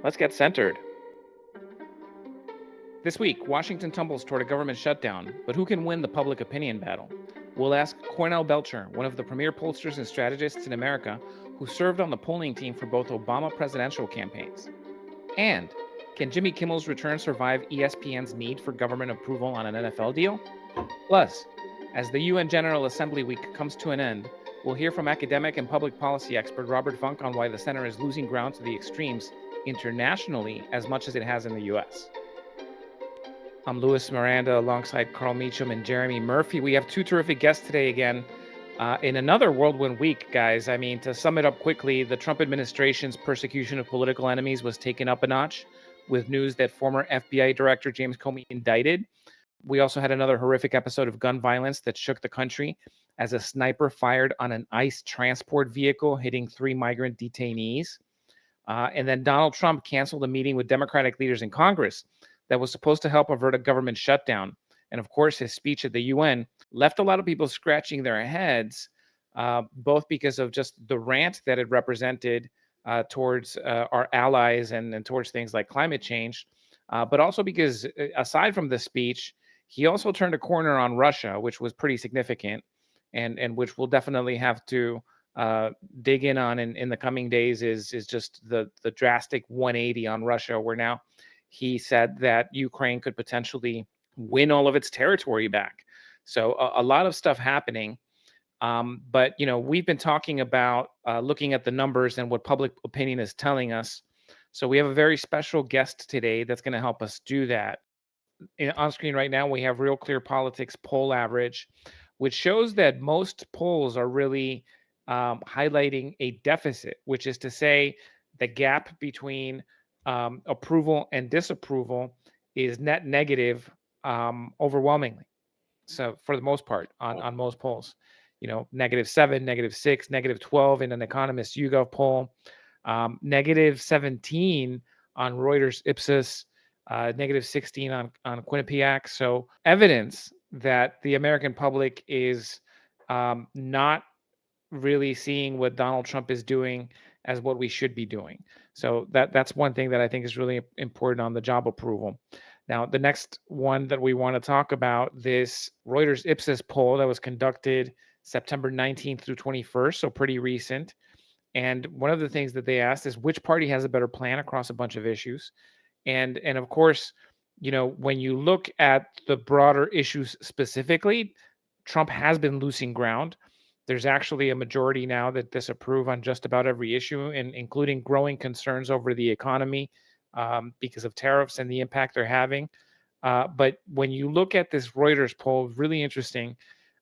Let's get centered. This week, Washington tumbles toward a government shutdown, but who can win the public opinion battle? We'll ask Cornell Belcher, one of the premier pollsters and strategists in America, who served on the polling team for both Obama presidential campaigns. And can Jimmy Kimmel's return survive ESPN's need for government approval on an NFL deal? Plus, as the UN General Assembly week comes to an end, we'll hear from academic and public policy expert Robert Funk on why the center is losing ground to the extremes internationally as much as it has in the US. I'm Louis Miranda alongside Carl Meacham and Jeremy Murphy. We have two terrific guests today again in another whirlwind week, guys. I mean, to sum it up quickly, the Trump administration's persecution of political enemies was taken up a notch with news that former FBI Director James Comey indicted. We also had another horrific episode of gun violence that shook the country as a sniper fired on an ICE transport vehicle, hitting 3 migrant detainees. And then Donald Trump canceled a meeting with Democratic leaders in Congress that was supposed to help avert a government shutdown. And of course, his speech at the UN left a lot of people scratching their heads, both because of just the rant that it represented towards our allies and towards things like climate change, but also because aside from the speech, he also turned a corner on Russia, which was pretty significant, and which we'll definitely have to dig in on in the coming days is just the drastic 180 on Russia, where now he said that Ukraine could potentially win all of its territory back. So a lot of stuff happening. But we've been talking about looking at the numbers and what public opinion is telling us. So we have a very special guest today that's going to help us do that. On screen right now, we have Real Clear Politics poll average, which shows that most polls are really highlighting a deficit, which is to say the gap between approval and disapproval is net negative overwhelmingly. So for the most part, on most polls, -7, -6, -12 in an Economist YouGov poll, -17 on Reuters Ipsos, -16 on Quinnipiac. So evidence that the American public is not really seeing what Donald Trump is doing as what we should be doing. So that's one thing that I think is really important on the job approval. Now, the next one that we want to talk about, this Reuters Ipsos poll that was conducted September 19th through 21st, so pretty recent. And one of the things that they asked is which party has a better plan across a bunch of issues. And of course, when you look at the broader issues specifically, Trump has been losing ground. There's actually a majority now that disapprove on just about every issue, and including growing concerns over the economy because of tariffs and the impact they're having. But when you look at this Reuters poll, really interesting,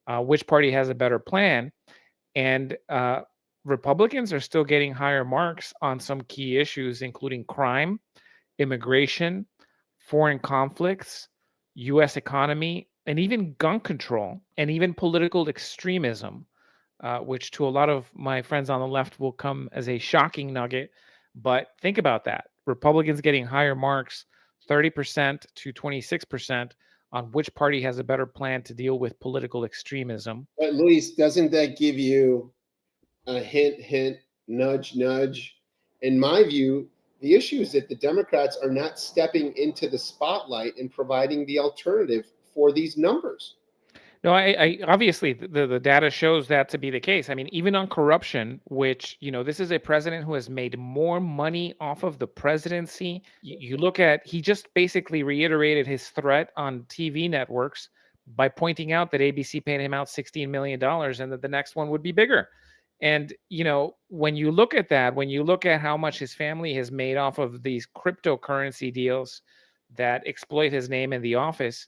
which party has a better plan? And Republicans are still getting higher marks on some key issues, including crime, immigration, foreign conflicts, U.S. economy, and even gun control, and even political extremism, which to a lot of my friends on the left will come as a shocking nugget. But think about that. Republicans getting higher marks, 30% to 26%, on which party has a better plan to deal with political extremism. But Luis, doesn't that give you a hint, nudge, nudge? In my view, the issue is that the Democrats are not stepping into the spotlight and providing the alternative for these numbers. No, I obviously the data shows that to be the case. I mean, even on corruption, which this is a president who has made more money off of the presidency. You look at, he just basically reiterated his threat on TV networks by pointing out that ABC paid him out $16 million and that the next one would be bigger. And when you look at that, when you look at how much his family has made off of these cryptocurrency deals that exploit his name in the office,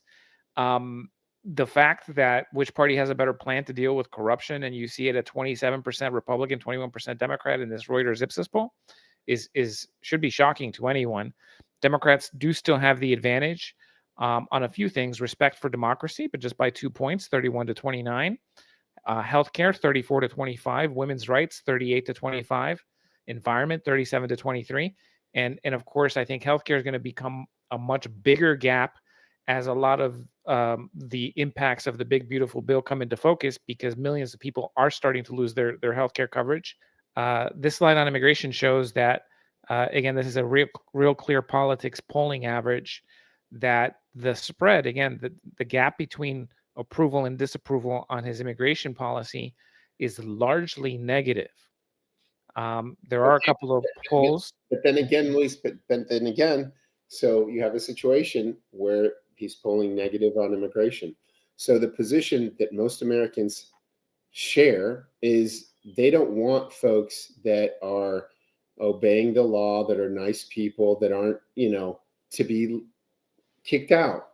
the fact that which party has a better plan to deal with corruption, and you see it at 27% Republican, 21% Democrat in this Reuters Ipsos poll, is should be shocking to anyone. Democrats do still have the advantage on a few things: respect for democracy, but just by 2 points, 31 to 29. Healthcare, 34 to 25. Women's rights, 38 to 25. Environment, 37 to 23. And of course, I think healthcare is going to become a much bigger gap as a lot of the impacts of the big beautiful bill come into focus, because millions of people are starting to lose their healthcare coverage. This slide on immigration shows that Again, this is a real clear politics polling average that the spread, again, the gap between approval and disapproval on his immigration policy is largely negative. There are a Okay, couple of polls. but then again, Luis, but then again, so you have a situation where he's polling negative on immigration. So the position that most Americans share is they don't want folks that are obeying the law, that are nice people, that aren't, to be kicked out.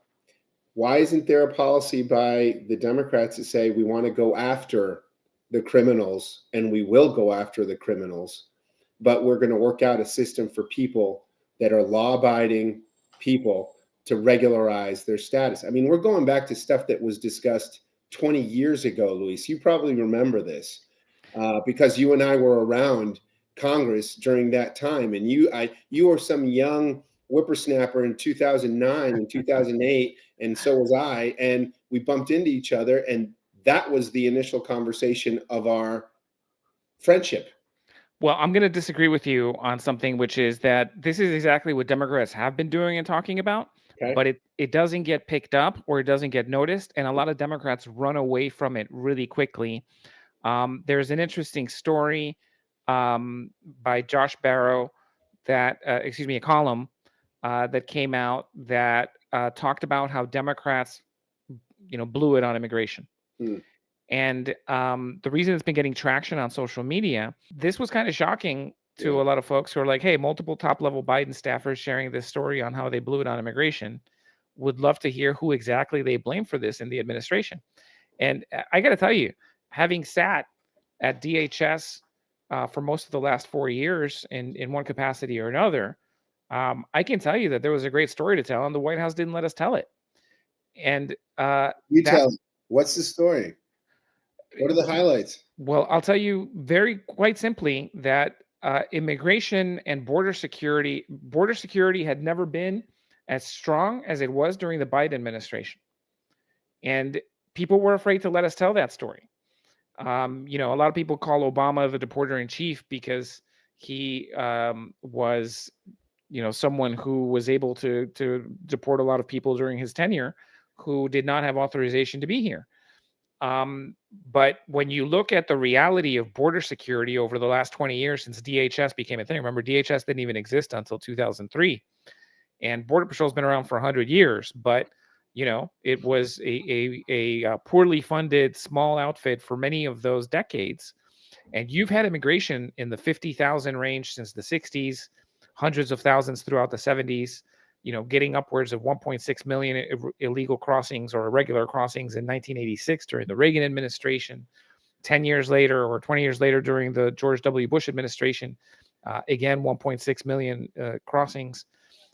Why isn't there a policy by the Democrats to say we want to go after the criminals and we will go after the criminals, but we're going to work out a system for people that are law-abiding people to regularize their status? I mean, we're going back to stuff that was discussed 20 years ago, Luis. You probably remember this because you and I were around Congress during that time, and you were some young whippersnapper in 2009 and 2008, and so was I, and we bumped into each other, and that was the initial conversation of our friendship. Well, I'm going to disagree with you on something, which is that this is exactly what Democrats have been doing and talking about, Okay. but it doesn't get picked up or it doesn't get noticed, and a lot of Democrats run away from it really quickly. There's an interesting story by Josh Barro a column that came out that talked about how Democrats, blew it on immigration. Hmm. And the reason it's been getting traction on social media, this was kind of shocking to Yeah. a lot of folks who are like, hey, multiple top level Biden staffers sharing this story on how they blew it on immigration. Would love to hear who exactly they blame for this in the administration. And I got to tell you, having sat at DHS for most of the last 4 years in one capacity or another, I can tell you that there was a great story to tell, and the White House didn't let us tell it. And You that's tell me, what's the story? What are the highlights? Well, I'll tell you quite simply that immigration and border security had never been as strong as it was during the Biden administration. And people were afraid to let us tell that story. A lot of people call Obama the deporter in chief because he was, someone who was able to deport a lot of people during his tenure who did not have authorization to be here. But when you look at the reality of border security over the last 20 years since DHS became a thing, remember DHS didn't even exist until 2003, and Border Patrol's been around for 100 years, but it was a poorly funded small outfit for many of those decades. And you've had immigration in the 50,000 range since the 60s, hundreds of thousands throughout the 70s, getting upwards of 1.6 million illegal crossings or irregular crossings in 1986 during the Reagan administration. 10 years later or 20 years later during the George W. Bush administration, again, 1.6 million crossings.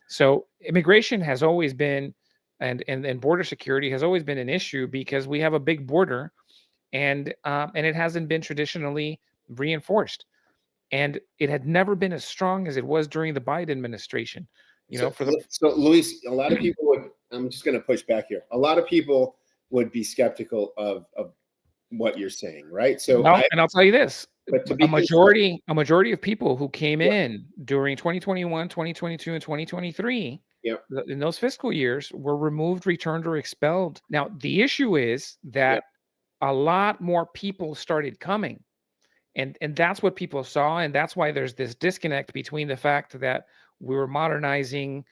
So immigration has always been, and border security has always been an issue because we have a big border, and it hasn't been traditionally reinforced, and it had never been as strong as it was during the Biden administration. So, For the so Luis, a lot of people would. I'm just going to push back here. A lot of people would be skeptical of what you're saying, right? So, Well, and I'll tell you this, but to a be majority of people who came yeah, in during 2021, 2022, and 2023, yeah, in those fiscal years, were removed, returned, or expelled. Now, the issue is yeah, that a lot more people started coming, and that's what people saw, and that's why there's this disconnect between the fact that we were modernizing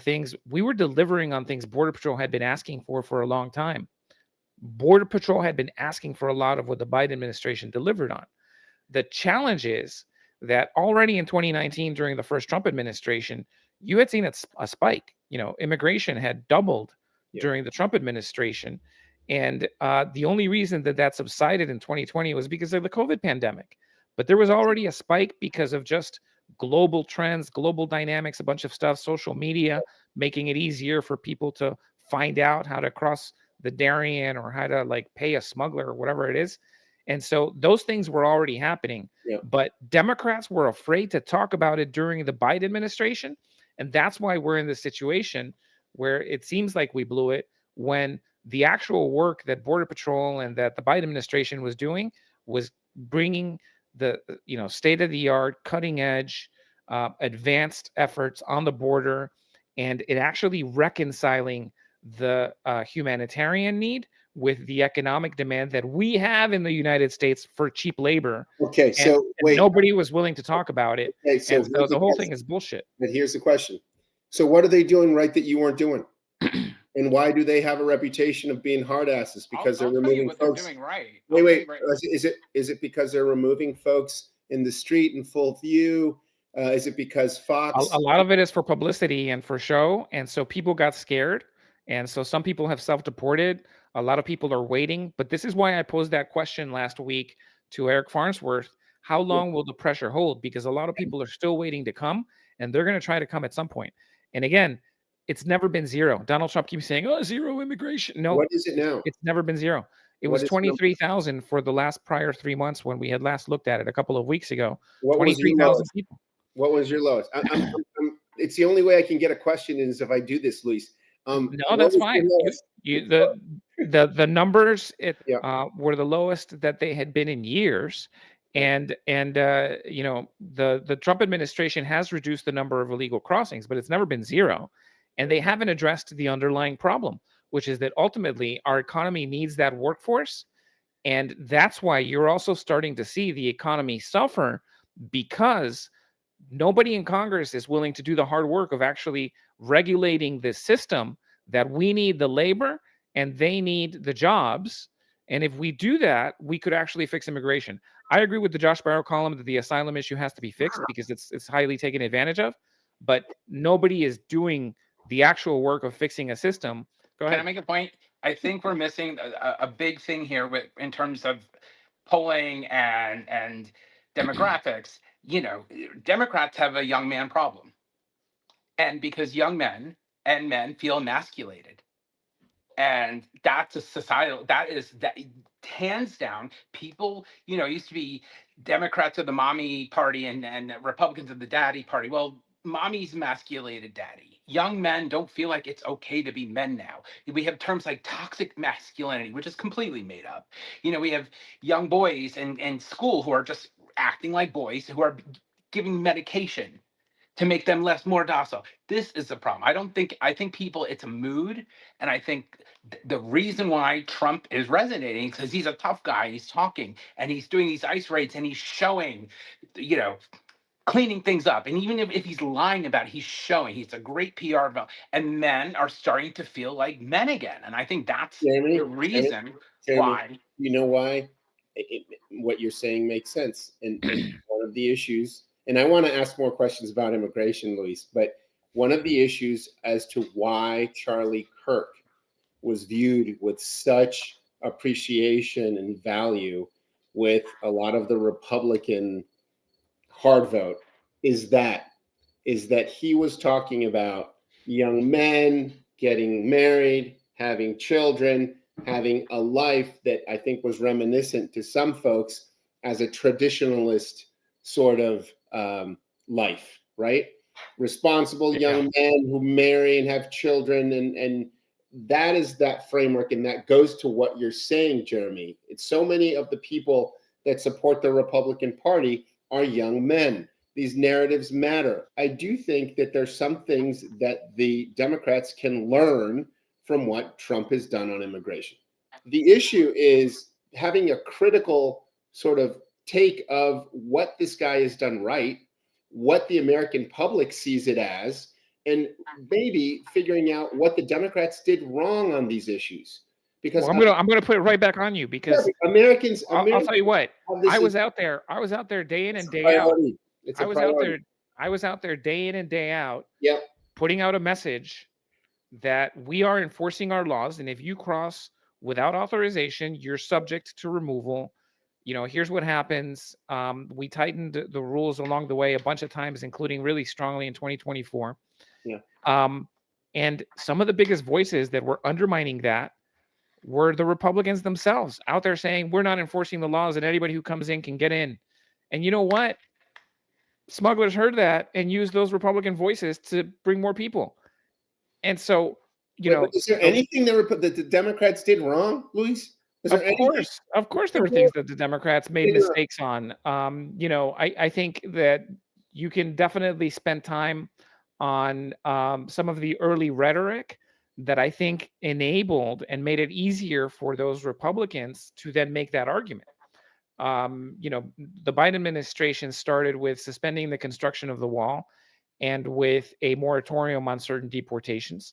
things. We were delivering on things Border Patrol had been asking for a long time. Border Patrol had been asking for a lot of what the Biden administration delivered on. The challenge is that already in 2019, during the first Trump administration, you had seen a spike. Immigration had doubled yeah. during the Trump administration. And the only reason that subsided in 2020 was because of the COVID pandemic. But there was already a spike because of just global trends, global dynamics, a bunch of stuff, social media, making it easier for people to find out how to cross the Darien or how to pay a smuggler or whatever it is. And so those things were already happening, Yeah. but Democrats were afraid to talk about it during the Biden administration. And that's why we're in this situation where it seems like we blew it when the actual work that Border Patrol and that the Biden administration was doing was bringing the state of the art, cutting edge advanced efforts on the border, and it actually reconciling the humanitarian need with the economic demand that we have in the United States for cheap labor. Okay, And, so wait. nobody was willing to talk about it. Okay, so And so the whole thing is bullshit. But here's the question. So what are they doing right that you weren't doing? And why do they have a reputation of being hard asses? Because I'll they're tell you removing what folks. they're doing right. Wait. Is it because they're removing folks in the street in full view? Is it because Fox? A lot of it is for publicity and for show, and so people got scared, and so some people have self-deported. A lot of people are waiting, but this is why I posed that question last week to Eric Farnsworth. How long will the pressure hold? Because a lot of people are still waiting to come, and they're going to try to come at some point. And again, it's never been zero. Donald Trump keeps saying, "Oh, zero immigration." No, What is it now? it's never been zero. It was 23,000 for the last prior 3 months when we had last looked at it a couple of weeks ago. 23,000 people. What was your lowest? It's the only way I can get a question is if I do this, Luis. No, that's fine. The numbers were the lowest that they had been in years, and you know, the Trump administration has reduced the number of illegal crossings, but it's never been zero, and they haven't addressed the underlying problem, which is that ultimately our economy needs that workforce, and that's why you're also starting to see the economy suffer because nobody in Congress is willing to do the hard work of actually regulating this system that we need the labor and they need the jobs. And if we do that, we could actually fix immigration. I agree with the Josh Barro column that the asylum issue has to be fixed because it's highly taken advantage of, but nobody is doing the actual work of fixing a system. Go ahead. Can I make a point? I think we're missing a big thing here in terms of polling and demographics. You know, Democrats have a young man problem. And because young men and men feel emasculated. And that's a societal, that hands down, people, you know, used to be Democrats of the mommy party and Republicans of the daddy party. Well, mommy's emasculated daddy. Young men don't feel like it's okay to be men now. We have terms like toxic masculinity, which is completely made up. You know, we have young boys in school who are just acting like boys, who are giving medication to make them more docile. This is the problem. I think people, it's a mood. And I think the reason why Trump is resonating is because he's a tough guy. He's talking and he's doing these ICE raids and he's showing, you know, cleaning things up. And even if he's lying about it, he's showing. He's a great PR. And men are starting to feel like men again. And I think that's the reason why. You know why? What you're saying makes sense. And one of the issues, and I want to ask more questions about immigration, Luis, but one of the issues as to why Charlie Kirk was viewed with such appreciation and value with a lot of the Republican hard vote is that he was talking about young men getting married, having children, having a life that I think was reminiscent to some folks as a traditionalist sort of life, right? Responsible young men who marry and have children, and that is that framework, and that goes to what you're saying, Jeremy. It's so many of the people that support the Republican Party are young men. These narratives matter. I do think that there's some things that the Democrats can learn from what Trump has done on immigration. The issue is having a critical sort of take of what this guy has done right, what the American public sees it as, and maybe figuring out what the Democrats did wrong on these issues. Because I'm gonna put it right back on you because Americans. I'll tell you what. I was out there day in and day out. I was out there day in and day out. Yep. Putting out a message that we are enforcing our laws, and if you cross without authorization, you're subject to removal. You know, here's what happens. We tightened the rules along the way a bunch of times, including really strongly in 2024. Yeah. And some of the biggest voices that were undermining that were the Republicans themselves out there saying, we're not enforcing the laws and anybody who comes in can get in. And you know what? Smugglers heard that and used those Republican voices to bring more people. And so, you know, is there anything that the Democrats did wrong, Luis? Of course, there were things that the Democrats made mistakes on. You know, I think that you can definitely spend time on some of the early rhetoric that I think enabled and made it easier for those Republicans to then make that argument. The Biden administration started with suspending the construction of the wall and with a moratorium on certain deportations.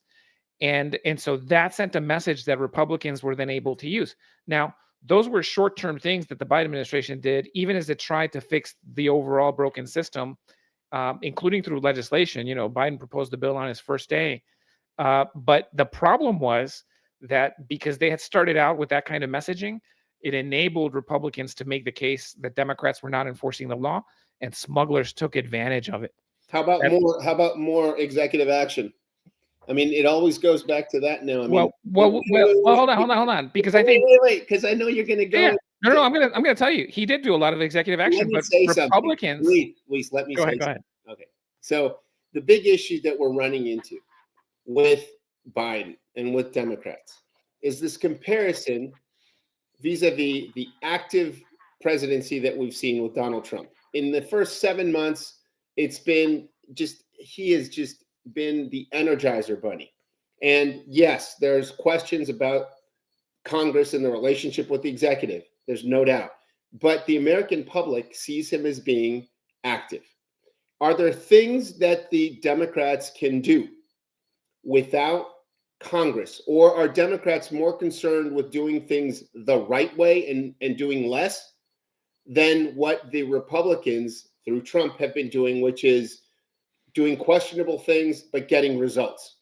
And so that sent a message that Republicans were then able to use. Now, those were short-term things that the Biden administration did, even as it tried to fix the overall broken system, including through legislation. Biden proposed the bill on his first day. But the problem was that because they had started out with that kind of messaging, it enabled Republicans to make the case that Democrats were not enforcing the law, and smugglers took advantage of it. How about more executive action? I mean, it always goes back to that now. I mean, well, hold on, because I think because I know you're going to go. Yeah, no, I'm gonna tell you, he did do a lot of executive action, but Republicans. Please let me go say ahead. Okay, so the big issue that we're running into with Biden and with Democrats is this comparison vis-a-vis the active presidency that we've seen with Donald Trump. In the first 7 months, it's been he has just been the Energizer Bunny. And yes, there's questions about Congress and the relationship with the executive. There's no doubt. But the American public sees him as being active. Are there things that the Democrats can do without Congress? Or are Democrats more concerned with doing things the right way and doing less than what the Republicans through Trump have been doing, which is doing questionable things but getting results?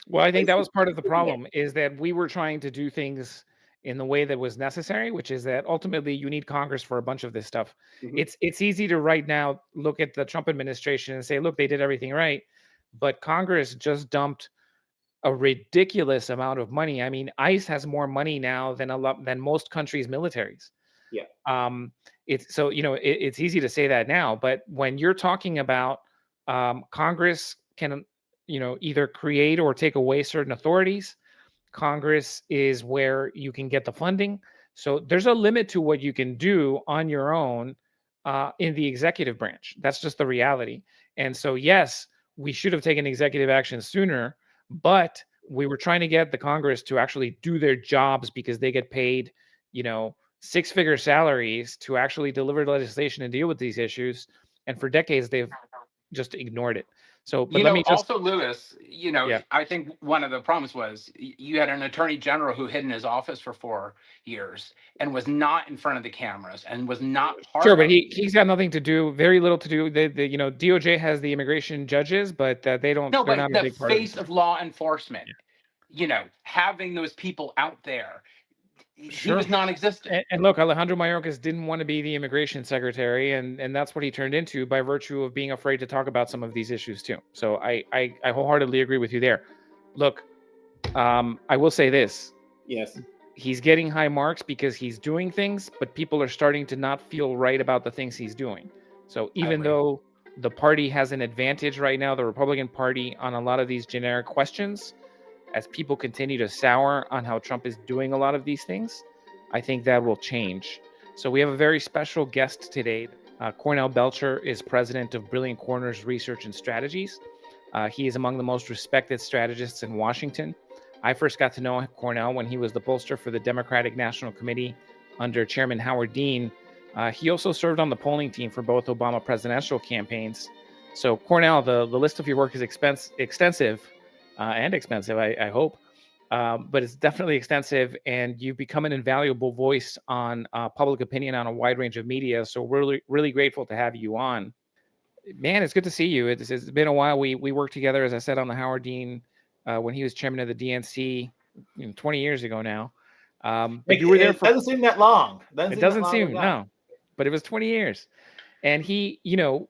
Well, I think that was part of the problem, is that we were trying to do things in the way that was necessary, which is that ultimately you need Congress for a bunch of this stuff. Mhm. It's easy to right now look at the Trump administration and say, look, they did everything right, but Congress just dumped a ridiculous amount of money. I mean, ICE has more money now than most countries' militaries. Yeah. It's so it's easy to say that now, but when you're talking about Congress can either create or take away certain authorities. Congress is where you can get the funding. So there's a limit to what you can do on your own in the executive branch. That's just the reality. And so, yes, we should have taken executive action sooner, but we were trying to get the Congress to actually do their jobs because they get paid, six-figure salaries to actually deliver legislation and deal with these issues. And for decades, they've just ignored it. So, but let me just also, Lewis, Yeah. I think one of the problems was you had an attorney general who hid in his office for 4 years and was not in front of the cameras and was not part Sure, of but he's got nothing to do, very little to do. The DOJ has the immigration judges, but they don't. No, they're but not a the big part of face it. of law enforcement, having those people out there, he Sure. was non-existent. And look, Alejandro Mayorkas didn't want to be the immigration secretary, and that's what he turned into by virtue of being afraid to talk about some of these issues too. So I wholeheartedly agree with you there. Look, I will say this. Yes. He's getting high marks because he's doing things, but people are starting to not feel right about the things he's doing. So even though the party has an advantage right now, the Republican Party, on a lot of these generic questions, as people continue to sour on how Trump is doing a lot of these things, I think that will change. So we have a very special guest today. Cornell Belcher is president of Brilliant Corners Research and Strategies. He is among the most respected strategists in Washington. I first got to know Cornell when he was the pollster for the Democratic National Committee under Chairman Howard Dean. He also served on the polling team for both Obama presidential campaigns. So Cornell, the list of your work is extensive and expensive, I hope. But it's definitely extensive, and you've become an invaluable voice on public opinion on a wide range of media. So we're really, really grateful to have you on. Man, it's good to see you. It's been a while. We worked together, as I said, on the Howard Dean when he was chairman of the DNC 20 years ago now. But you were there for. It doesn't seem that long. It doesn't seem, no, but it was 20 years. And he,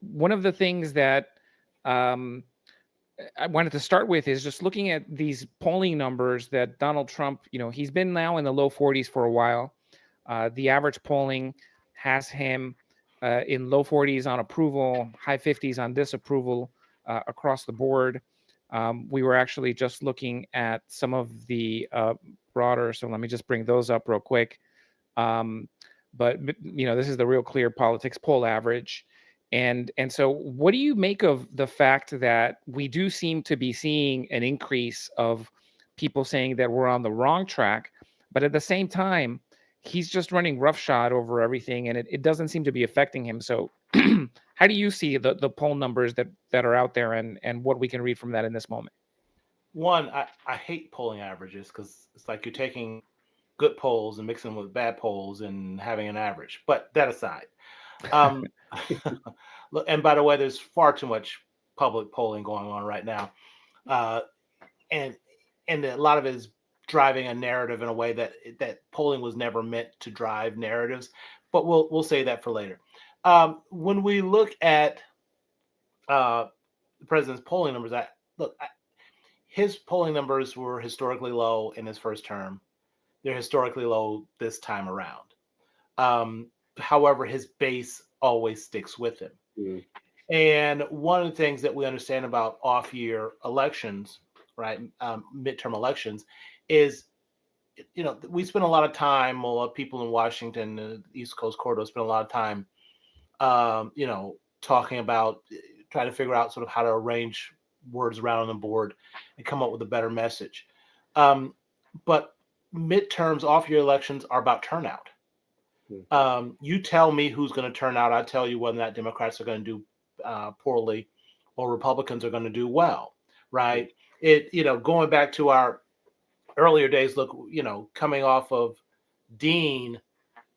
one of the things that I wanted to start with is just looking at these polling numbers that Donald Trump, he's been now in the low 40s for a while. The average polling has him in low 40s on approval, high 50s on disapproval across the board. We were actually just looking at some of the broader, so let me just bring those up real quick. But this is the Real Clear Politics poll average. And so what do you make of the fact that we do seem to be seeing an increase of people saying that we're on the wrong track, but at the same time, he's just running roughshod over everything and it doesn't seem to be affecting him. So how do you see the poll numbers that are out there and what we can read from that in this moment? One, I hate polling averages because it's like you're taking good polls and mixing them with bad polls and having an average. But that aside, um, look, and by the way, there's far too much public polling going on right now, uh, and a lot of it is driving a narrative in a way that polling was never meant to drive narratives. But we'll say that for later. When we look at uh, the president's polling numbers, his polling numbers were historically low in his first term. They're historically low this time around. However, his base always sticks with him. Mm. And one of the things that we understand about off-year elections, right, midterm elections, is we spend a lot of time. A lot of people in Washington, the East Coast corridor, spend a lot of time, talking about trying to figure out sort of how to arrange words around on the board and come up with a better message. But midterms, off-year elections are about turnout. You tell me who's going to turn out. I tell you whether or not Democrats are going to do poorly or Republicans are going to do well, right? Going back to our earlier days, look, coming off of Dean,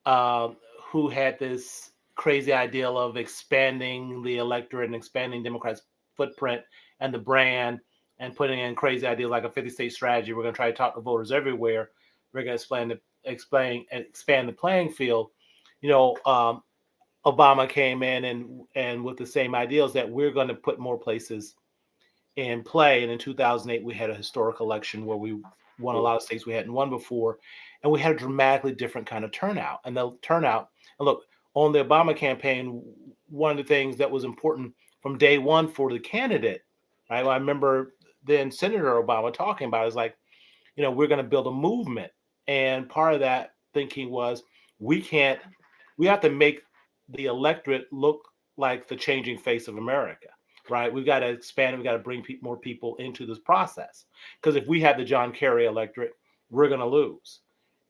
who had this crazy ideal of expanding the electorate and expanding Democrats' footprint and the brand and putting in crazy ideas like a 50-state strategy. We're going to try to talk to voters everywhere. We're going to expand the playing field. Obama came in and with the same ideals that we're going to put more places in play. And in 2008, we had a historic election where we won a lot of states we hadn't won before, and we had a dramatically different kind of turnout. And the turnout, and look, on the Obama campaign, one of the things that was important from day one for the candidate, right? Well, I remember then Senator Obama talking about it, is like, we're going to build a movement. And part of that thinking was we have to make the electorate look like the changing face of America, right? We've got to expand it. We've got to bring more people into this process. Because if we have the John Kerry electorate, we're going to lose.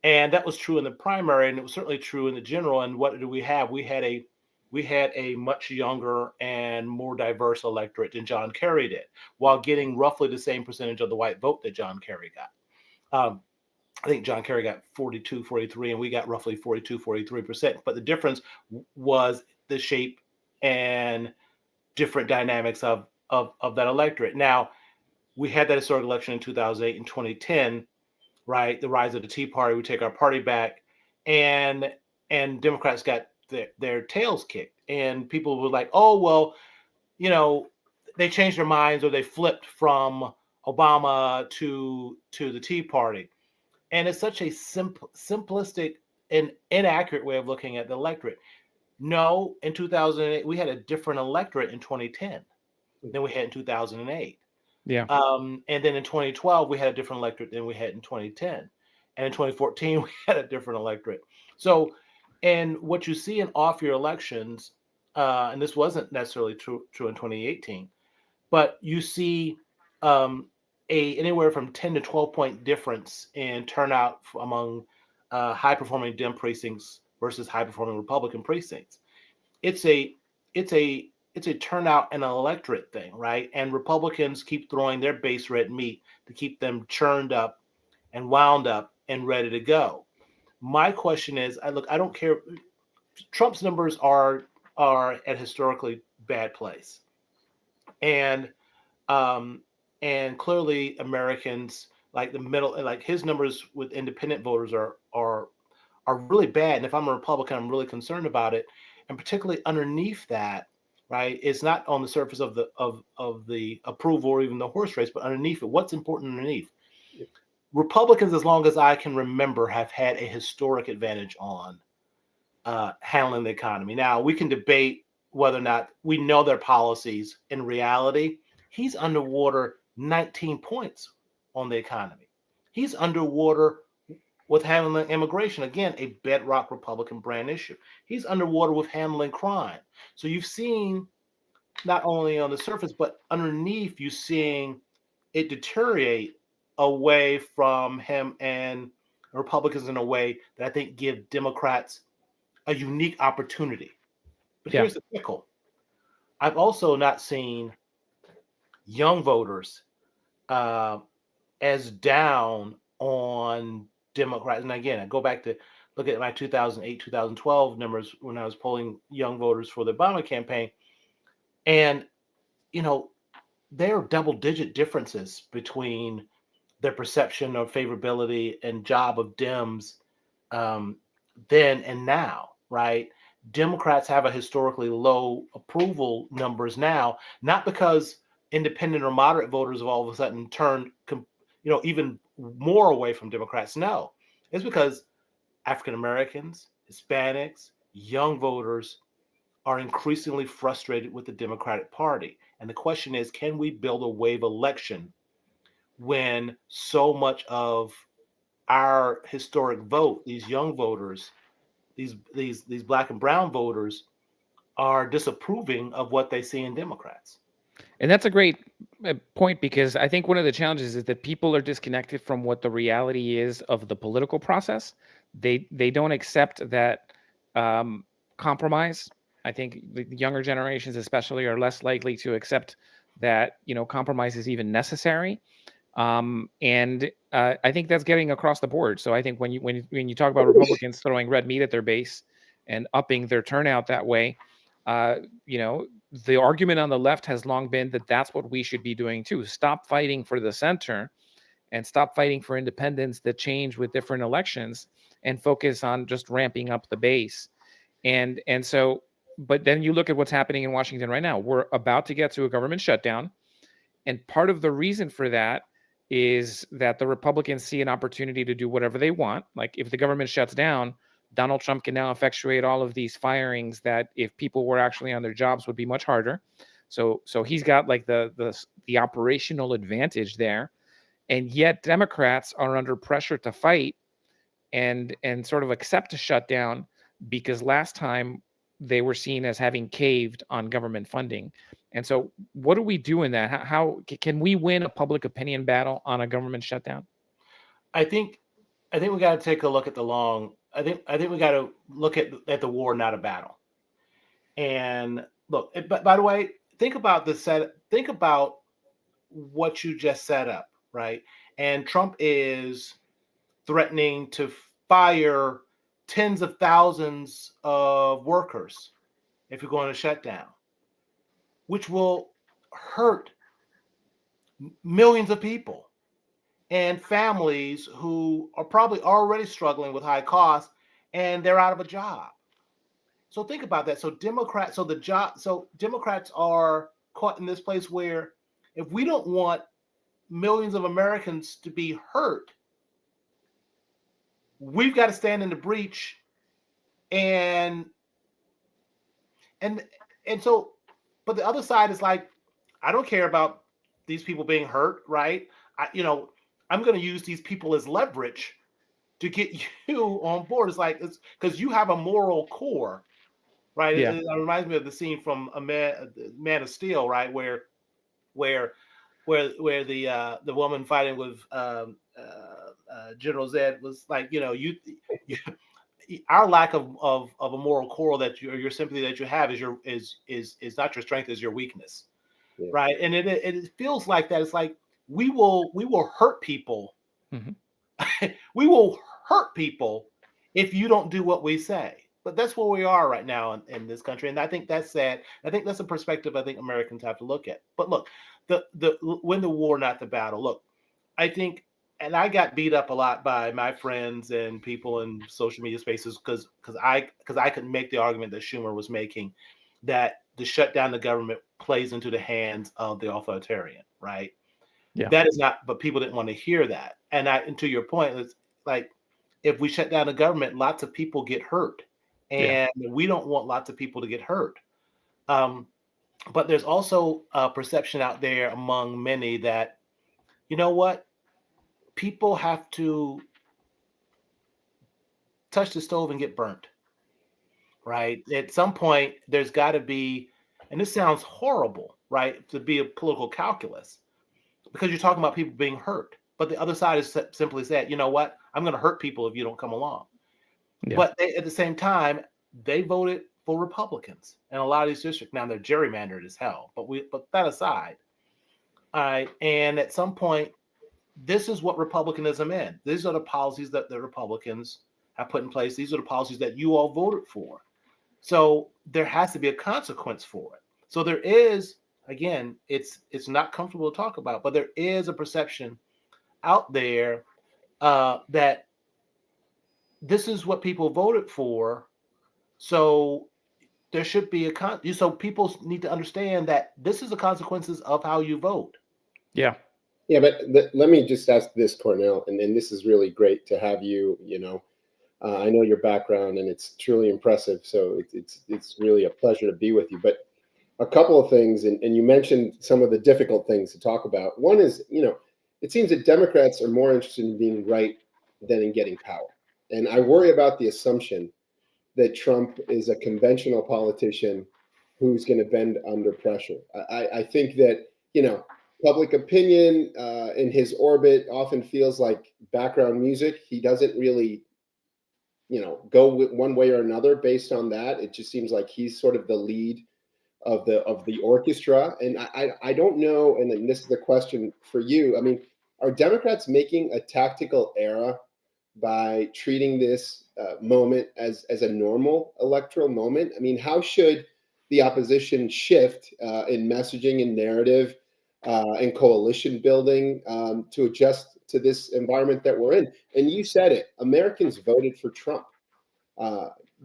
And that was true in the primary, and it was certainly true in the general. And what did we have? We had a much younger and more diverse electorate than John Kerry did, while getting roughly the same percentage of the white vote that John Kerry got. I think John Kerry got 42, 43, and we got roughly 42, 43%. But the difference was the shape and different dynamics of that electorate. Now, we had that historic election in 2008 and 2010, right? The rise of the Tea Party, we take our party back, and Democrats got their tails kicked. And people were like, oh, well, they changed their minds or they flipped from Obama to the Tea Party. And it's such a simplistic and inaccurate way of looking at the electorate. No, in 2008, we had a different electorate in 2010 than we had in 2008. Yeah. And then in 2012, we had a different electorate than we had in 2010. And in 2014, we had a different electorate. So, and what you see in off-year elections, and this wasn't necessarily true in 2018, but you see anywhere from 10 to 12 point difference in turnout among high performing Dem precincts versus high performing Republican precincts. It's a turnout and an electorate thing, right? And Republicans keep throwing their base red meat to keep them churned up and wound up and ready to go. My question is, I don't care. Trump's numbers are at historically bad place, and clearly Americans like the middle, like his numbers with independent voters are really bad. And if I'm a Republican, I'm really concerned about it. And particularly underneath that, right, it's not on the surface of the approval or even the horse race, but underneath it, what's important underneath? Republicans, as long as I can remember, have had a historic advantage on handling the economy. Now, we can debate whether or not we know their policies. In reality, he's underwater 19 points on the economy. He's underwater with handling immigration. Again, a bedrock Republican brand issue. He's underwater with handling crime. So you've seen not only on the surface, but underneath, you seeing it deteriorate away from him and Republicans in a way that I think give Democrats a unique opportunity. But Yeah. here's the pickle. I've also not seen young voters uh, as down on Democrats. And again, I go back to look at my 2008, 2012 numbers when I was polling young voters for the Obama campaign. And, you know, there are double-digit differences between their perception of favorability and job of Dems um, then and now, right? Democrats have a historically low approval numbers now, not because independent or moderate voters have all of a sudden turned, even more away from Democrats. No, it's because African Americans, Hispanics, young voters are increasingly frustrated with the Democratic Party. And the question is, can we build a wave election when so much of our historic vote, these young voters, these black and brown voters, are disapproving of what they see in Democrats? And that's a great point, because I think one of the challenges is that people are disconnected from what the reality is of the political process. They don't accept that compromise. I think the younger generations, especially, are less likely to accept that compromise is even necessary. And I think that's getting across the board. So I think when you talk about Republicans throwing red meat at their base and upping their turnout that way, uh, the argument on the left has long been that that's what we should be doing too. Stop fighting for the center and stop fighting for independence that change with different elections, and focus on just ramping up the base. And so, but then you look at what's happening in Washington right now. We're about to get to a government shutdown. And part of the reason for that is that the Republicans see an opportunity to do whatever they want. Like, if the government shuts down, Donald Trump can now effectuate all of these firings that, if people were actually on their jobs, would be much harder. So he's got like the operational advantage there. And yet Democrats are under pressure to fight and sort of accept a shutdown, because last time they were seen as having caved on government funding. And so, what do we do in that? How can we win a public opinion battle on a government shutdown? I think we got to take a look at the long. I think we got to look at the war, not a battle. And look, but by the way, think about the set. Think about what you just set up, right? And Trump is threatening to fire tens of thousands of workers if you're going to shut down, which will hurt millions of people and families who are probably already struggling with high costs, and they're out of a job. So think about that. So Democrats are caught in this place where, if we don't want millions of Americans to be hurt, we've got to stand in the breach. And and and so, but the other side is like, I don't care about these people being hurt, right? I'm going to use these people as leverage to get you on board. It's because you have a moral core, right? Yeah. It reminds me of the scene from Man of Steel, right, where the woman fighting with General Zed was like, you our lack of a moral core, that your sympathy that you have is not your strength, is your weakness. Yeah. Right. And it feels like that. It's like we will hurt people. Mm-hmm. We will hurt people if you don't do what we say. But that's where we are right now in this country. And I think that's sad. I think that's a perspective I think Americans have to look at. But look, the win the war, not the battle. Look, I think, and I got beat up a lot by my friends and people in social media spaces because I could make the argument that Schumer was making, that the shutdown the government plays into the hands of the authoritarian, right? Yeah. That is not, but people didn't want to hear that. And to your point, it's like, if we shut down the government, lots of people get hurt. And we don't want lots of people to get hurt. But there's also a perception out there among many that, you know what, people have to touch the stove and get burnt, right? At some point, there's got to be, and this sounds horrible, right, to be a political calculus, because you're talking about people being hurt. But the other side is simply said, you know what? I'm going to hurt people if you don't come along. Yeah. But at the same time, they voted for Republicans in a lot of these districts. Now they're gerrymandered as hell, but that aside, all right. And at some point, this is what republicanism is. These are the policies that the Republicans have put in place. These are the policies that you all voted for. So there has to be a consequence for it. So there is, again, it's not comfortable to talk about, but there is a perception out there that this is what people voted for. So there should be so people need to understand that this is the consequences of how you vote. Yeah. Yeah, but let me just ask this, Cornell, and this is really great to have you. I know your background, and it's truly impressive. So it's really a pleasure to be with you. But a couple of things, and you mentioned some of the difficult things to talk about. One is, it seems that Democrats are more interested in being right than in getting power. And I worry about the assumption that Trump is a conventional politician who's going to bend under pressure. I think that, public opinion in his orbit often feels like background music. He doesn't really, go with one way or another based on that. It just seems like he's sort of the lead of the orchestra. And I don't know, and then this is the question for you. I mean, are Democrats making a tactical error by treating this moment as a normal electoral moment? I mean, how should the opposition shift in messaging and narrative and coalition building to adjust to this environment that we're in? And you said it, Americans voted for Trump.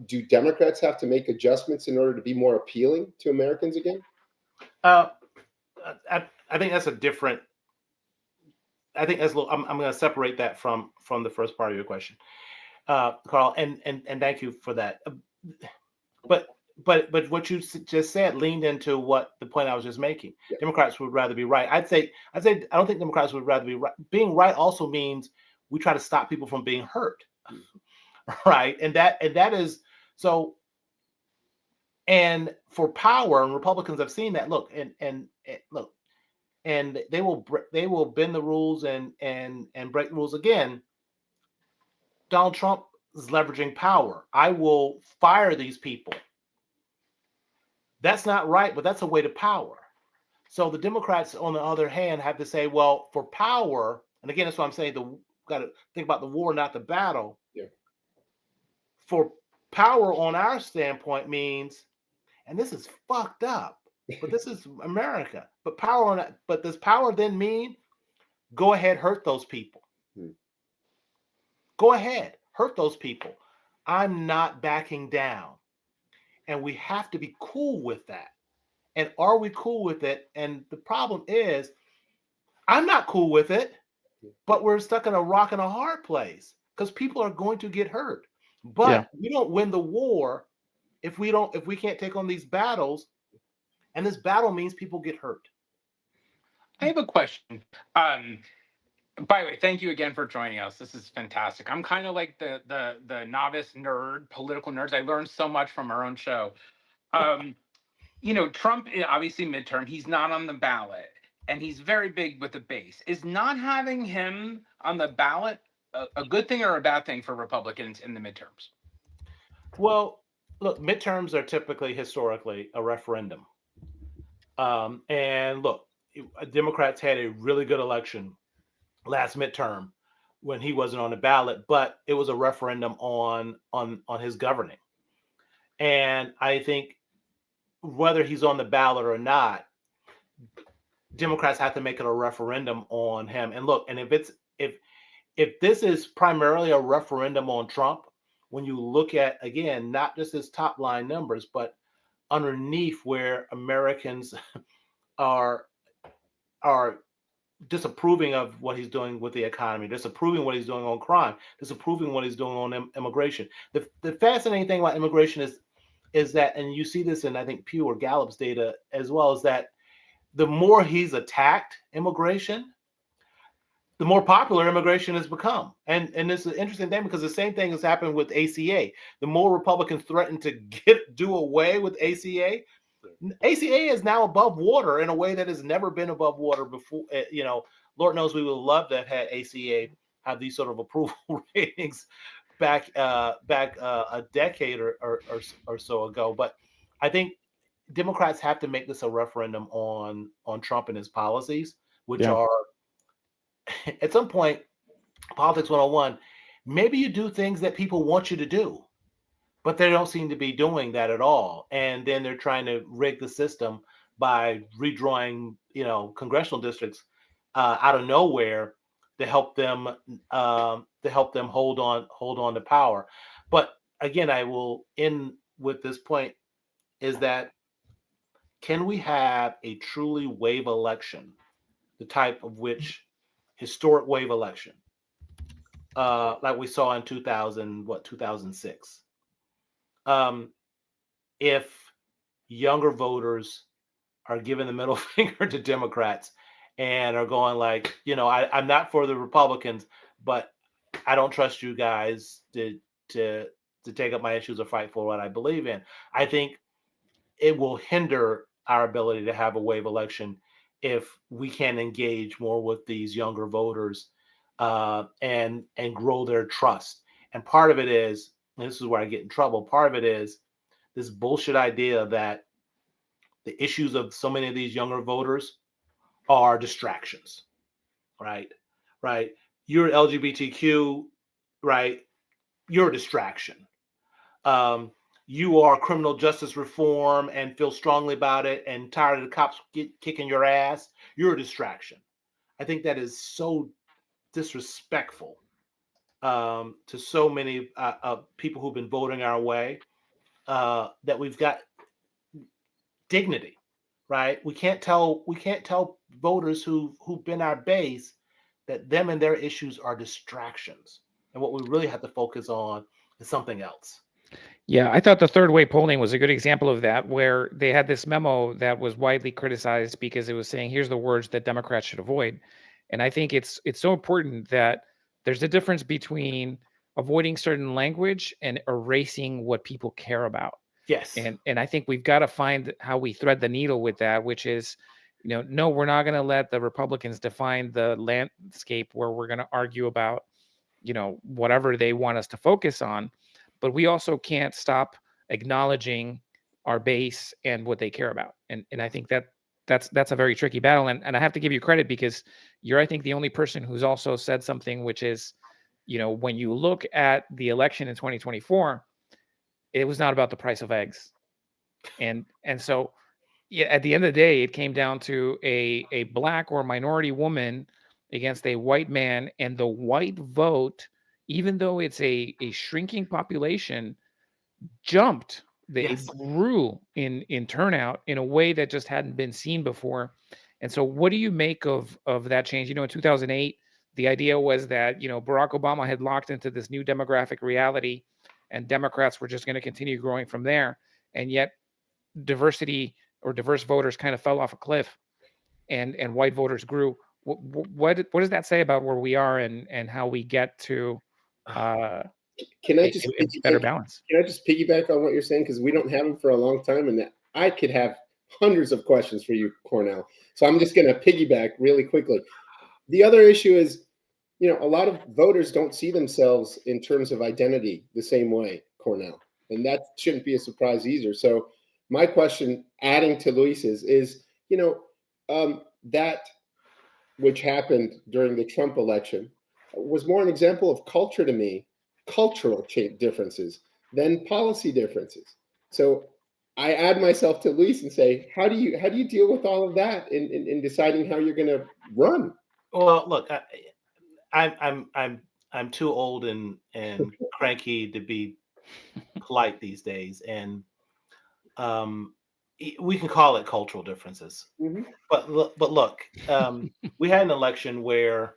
Do Democrats have to make adjustments in order to be more appealing to Americans again? I think that's a different. I think that's. I'm going to separate that from the first part of your question, Carl, and thank you for that. But what you just said leaned into what the point I was just making. Yeah. Democrats would rather be right. I'd say I don't think Democrats would rather be right. Being right also means we try to stop people from being hurt, right? And that is so. And for power, and Republicans have seen that. Look, and look, and they will bend the rules and break the rules again. Donald Trump is leveraging power. I will fire these people. That's not right, but that's a way to power. So the Democrats, on the other hand, have to say, well, for power, and again, that's what I'm saying, got to think about the war, not the battle. Yeah. For power on our standpoint means, and this is fucked up, but this is America. But does power then mean go ahead, hurt those people? Go ahead, hurt those people. I'm not backing down. And we have to be cool with that. And are we cool with it? And the problem is, I'm not cool with it, but we're stuck in a rock and a hard place because people are going to get hurt. But we don't win the war if we can't take on these battles. And this battle means people get hurt. I have a question. By the way, thank you again for joining us. This is fantastic. I'm kind of like the novice nerd, political nerds. I learned so much from our own show. Trump, obviously midterm, he's not on the ballot, and he's very big with the base. Is not having him on the ballot a good thing or a bad thing for Republicans in the midterms? Well, look, midterms are typically historically a referendum. And look, Democrats had a really good election last midterm when he wasn't on the ballot, but it was a referendum on his governing. And I think whether he's on the ballot or not, Democrats have to make it a referendum on him. And look, and if this is primarily a referendum on Trump, when you look at, again, not just his top line numbers, but underneath where Americans are disapproving of what he's doing with the economy, disapproving what he's doing on crime, disapproving what he's doing on immigration. The fascinating thing about immigration is that, and you see this in, I think, Pew or Gallup's data as well, is that the more he's attacked immigration, the more popular immigration has become. And this is an interesting thing because the same thing has happened with ACA. The more Republicans threaten to do away with ACA, ACA is now above water in a way that has never been above water before. Lord knows we would love to have had ACA have these sort of approval ratings back a decade or so ago. But I think Democrats have to make this a referendum on Trump and his policies, which are at some point, politics 101, maybe you do things that people want you to do, but they don't seem to be doing that at all. And then they're trying to rig the system by redrawing, congressional districts out of nowhere to help them hold on to power. But again, I will end with this point: is that can we have a truly wave election, the type of which historic wave election, like we saw in 2006, if younger voters are giving the middle finger to Democrats and are going like, I'm not for the Republicans, but I don't trust you guys to take up my issues or fight for what I believe in. I think it will hinder our ability to have a wave election if we can engage more with these younger voters and grow their trust. And part of it is, and this is where I get in trouble, part of it is this bullshit idea that the issues of so many of these younger voters are distractions, right? You're LGBTQ, right? You're a distraction. You are criminal justice reform and feel strongly about it and tired of the cops kicking your ass. You're a distraction. I think that is so disrespectful to so many people who've been voting our way, that we've got dignity, right? We can't tell voters who've been our base that them and their issues are distractions, and what we really have to focus on is something else. Yeah, I thought the third way polling was a good example of that, where they had this memo that was widely criticized because it was saying, here's the words that Democrats should avoid. And I think it's so important that there's a difference between avoiding certain language and erasing what people care about. Yes. And I think we've got to find how we thread the needle with that, which is, no, we're not going to let the Republicans define the landscape where we're going to argue about, whatever they want us to focus on. But we also can't stop acknowledging our base and what they care about. And I think that's a very tricky battle. And I have to give you credit because you're, I think, the only person who's also said something, which is, when you look at the election in 2024, it was not about the price of eggs. And so, yeah, at the end of the day, it came down to a black or minority woman against a white man, and the white vote, even though it's a shrinking population, jumped. Yes. It grew in turnout in a way that just hadn't been seen before. And so, what do you make of that change? In 2008, the idea was that Barack Obama had locked into this new demographic reality, and Democrats were just going to continue growing from there. And yet, diversity or diverse voters kind of fell off a cliff, and white voters grew. What does that say about where we are and how we get to Can I just a better balance? Can I just piggyback on what you're saying, because we don't have them for a long time, and that I could have hundreds of questions for you, Cornell. So I'm just going to piggyback really quickly. The other issue is, a lot of voters don't see themselves in terms of identity the same way, Cornell, and that shouldn't be a surprise either. So my question, adding to Luis's, is, that which happened during the Trump election was more an example of culture to me, cultural differences than policy differences. So I add myself to Luis and say, how do you deal with all of that in deciding how you're going to run? Well, look, I'm too old and cranky to be polite these days, and we can call it cultural differences. Mm-hmm. But look, we had an election where,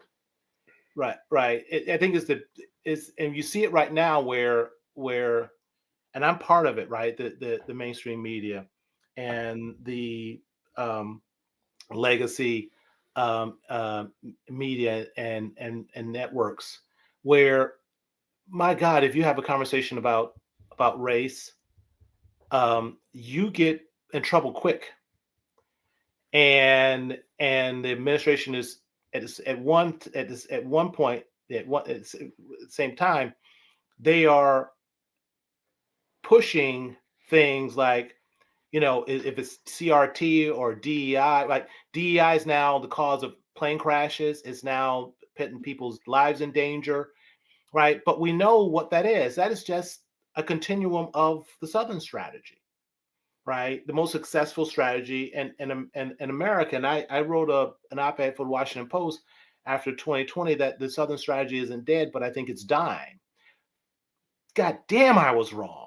right. I think and you see it right now where, and I'm part of it, right? The mainstream media and the legacy media and networks, where, my God, if you have a conversation about race, you get in trouble quick, and the administration is at one point, at the same time, they are pushing things like, if it's CRT or DEI, like DEI is now the cause of plane crashes, is now putting people's lives in danger, right? But we know what that is. That is just a continuum of the Southern strategy, right? The most successful strategy in America. And I wrote an op-ed for the Washington Post after 2020 that the Southern strategy isn't dead, but I think it's dying. God damn, I was wrong.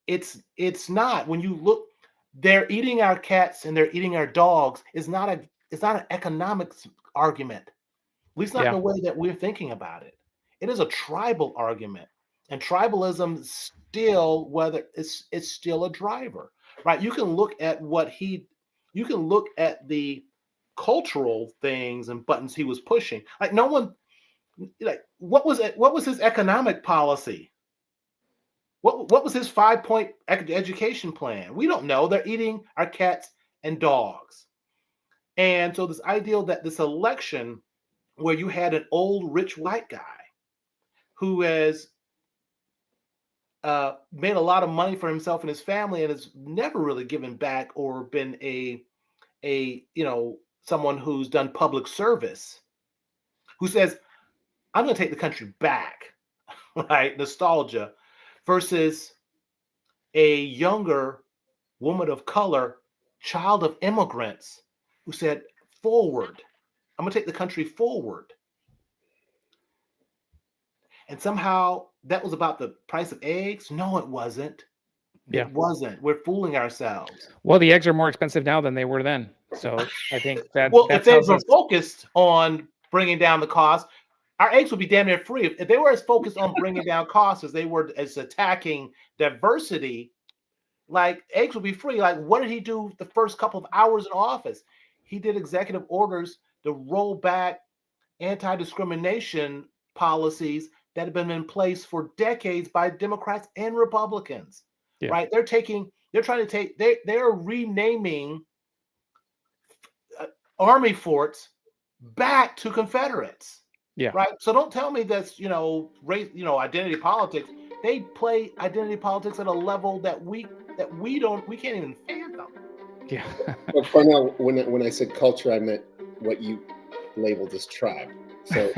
It's not. When you look, they're eating our cats and they're eating our dogs. It's not an economics argument, at least not in the way that we're thinking about it. It is a tribal argument, and tribalism still, whether it's still a driver, right? You can look at you can look at the cultural things and buttons he was pushing. Like, no one, like, what was his economic policy? What was his 5-point education plan? We don't know. They're eating our cats and dogs. And so this ideal that this election where you had an old rich white guy who has made a lot of money for himself and his family and has never really given back or been a someone who's done public service, who says, I'm going to take the country back, right? Nostalgia, versus a younger woman of color, child of immigrants, who said, forward. I'm going to take the country forward. And somehow that was about the price of eggs. No, it wasn't. Yeah. It wasn't. We're fooling ourselves. Well, the eggs are more expensive now than they were then. So I think that well, if they were focused on bringing down the cost, our eggs would be damn near free. If they were as focused on bringing down costs as they were as attacking diversity, like, eggs would be free. Like, what did he do the first couple of hours in office? He did executive orders to roll back anti-discrimination policies that have been in place for decades by Democrats and Republicans. Yeah. Right? They're renaming Army forts back to Confederates. Yeah. Right. So don't tell me that's, race, identity politics. They play identity politics at a level that we can't even fathom. Yeah. Well, Cornell, when I said culture, I meant what you labeled as tribe. So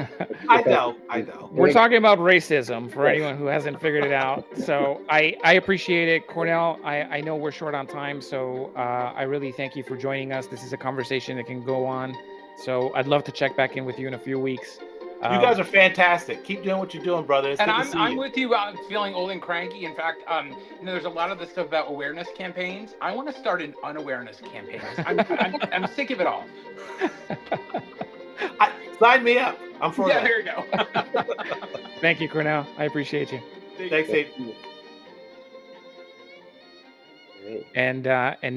I know. We're talking about racism for anyone who hasn't figured it out. So I appreciate it, Cornell. I know we're short on time, so I really thank you for joining us. This is a conversation that can go on. So I'd love to check back in with you in a few weeks. You guys are fantastic. Keep doing what you're doing, brother. It's and good to see I'm you. with you. I'm feeling old and cranky. In fact, there's a lot of this stuff about awareness campaigns. I want to start an unawareness campaign. I'm sick of it all. Sign me up. I'm for that. There you go. Thank you, Cornell. I appreciate you. Thanks, Dave. And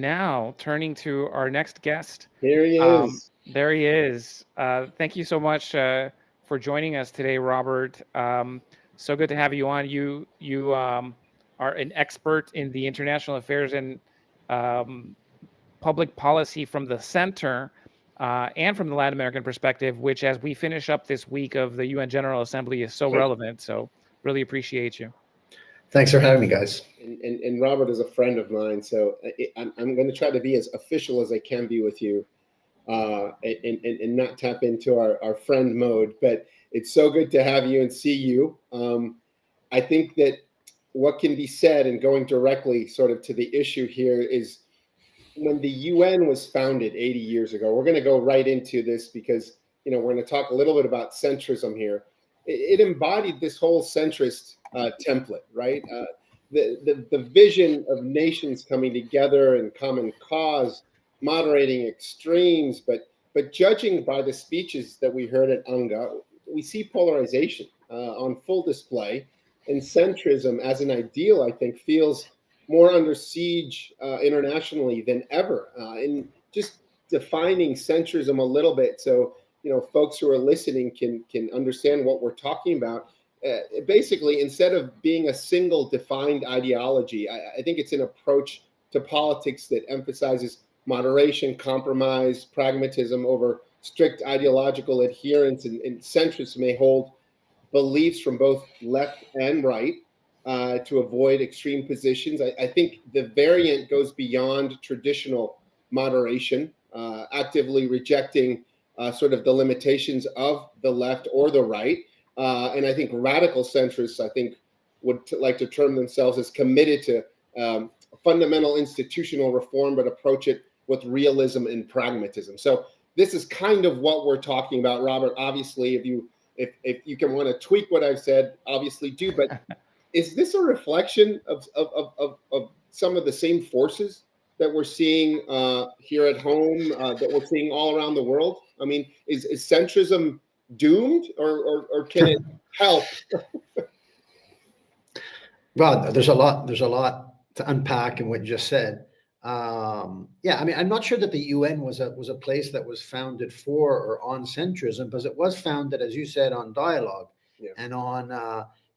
now turning to our next guest. Here he is. There he is. Thank you so much for joining us today, Robert. So good to have you on. You are an expert in the international affairs and public policy from the center and from the Latin American perspective, which, as we finish up this week of the UN General Assembly, is so relevant. So really appreciate you. Thanks for having me, guys. And Robert is a friend of mine, so I'm going to try to be as official as I can be with you. And not tap into our friend mode, but it's so good to have you and see you. I think that what can be said, and going directly sort of to the issue here, is when the UN was founded 80 years ago, we're going to go right into this because, we're going to talk a little bit about centrism here. It embodied this whole centrist template, right? The vision of nations coming together in common cause, moderating extremes, but judging by the speeches that we heard at UNGA, we see polarization on full display, and centrism as an ideal, I think, feels more under siege internationally than ever. And just defining centrism a little bit, so folks who are listening can understand what we're talking about. Basically, instead of being a single defined ideology, I think it's an approach to politics that emphasizes moderation, compromise, pragmatism over strict ideological adherence, and centrists may hold beliefs from both left and right to avoid extreme positions. I think the variant goes beyond traditional moderation, actively rejecting sort of the limitations of the left or the right. And I think radical centrists, would like to term themselves as committed to fundamental institutional reform, but approach it with realism and pragmatism. So this is kind of what we're talking about, Robert. Obviously, if you can want to tweak what I've said, obviously do. But is this a reflection of some of the same forces that we're seeing here at home, that we're seeing all around the world? I mean, is centrism doomed, or can it help? Rod, there's a lot to unpack in what you just said. Yeah, I mean, I'm not sure that the UN was a place that was founded for or on centrism, because it was founded, as you said, on dialogue, and on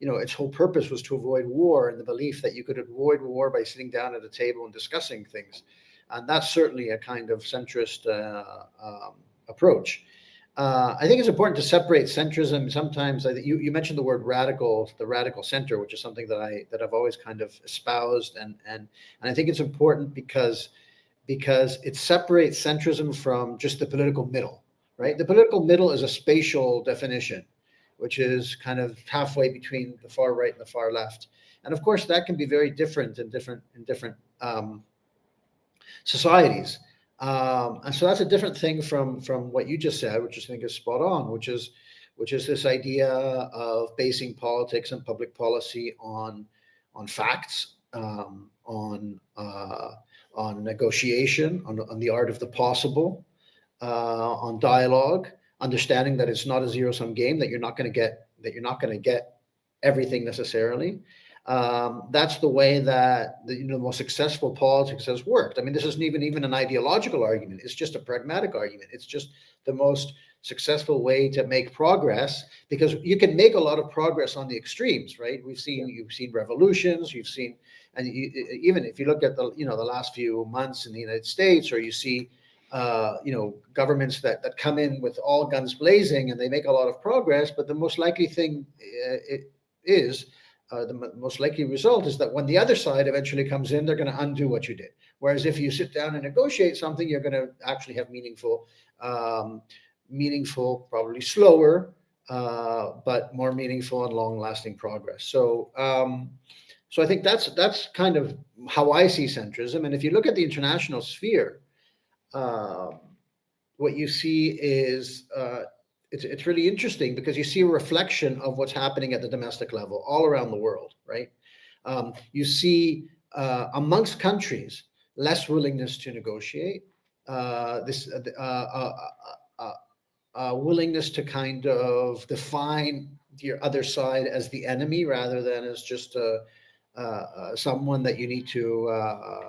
its whole purpose was to avoid war, and the belief that you could avoid war by sitting down at a table and discussing things, and that's certainly a kind of centrist approach. I think it's important to separate centrism. Sometimes you mentioned the word radical, the radical center, which is something that I've always kind of espoused, and I think it's important because it separates centrism from just the political middle, right? The political middle is a spatial definition, which is kind of halfway between the far right and the far left, and of course that can be very different in different societies. And so that's a different thing from what you just said, which I think is spot on, which is this idea of basing politics and public policy on facts, on negotiation, on the art of the possible, on dialogue, understanding that it's not a zero-sum game, that you're not going to get everything necessarily. That's the way that the most successful politics has worked. I mean, this isn't even an ideological argument. It's just a pragmatic argument. It's just the most successful way to make progress, because you can make a lot of progress on the extremes, right? You've seen revolutions, and even if you look at the last few months in the United States, or you see governments that come in with all guns blazing and they make a lot of progress, but the most likely thing the most likely result is that when the other side eventually comes in, they're going to undo what you did. Whereas if you sit down and negotiate something, you're going to actually have meaningful, probably slower, but more meaningful and long-lasting progress. So I think that's kind of how I see centrism. And if you look at the international sphere, what you see is it's really interesting, because you see a reflection of what's happening at the domestic level all around the world, right? You see amongst countries less willingness to negotiate, willingness to kind of define your other side as the enemy rather than as just someone that you need to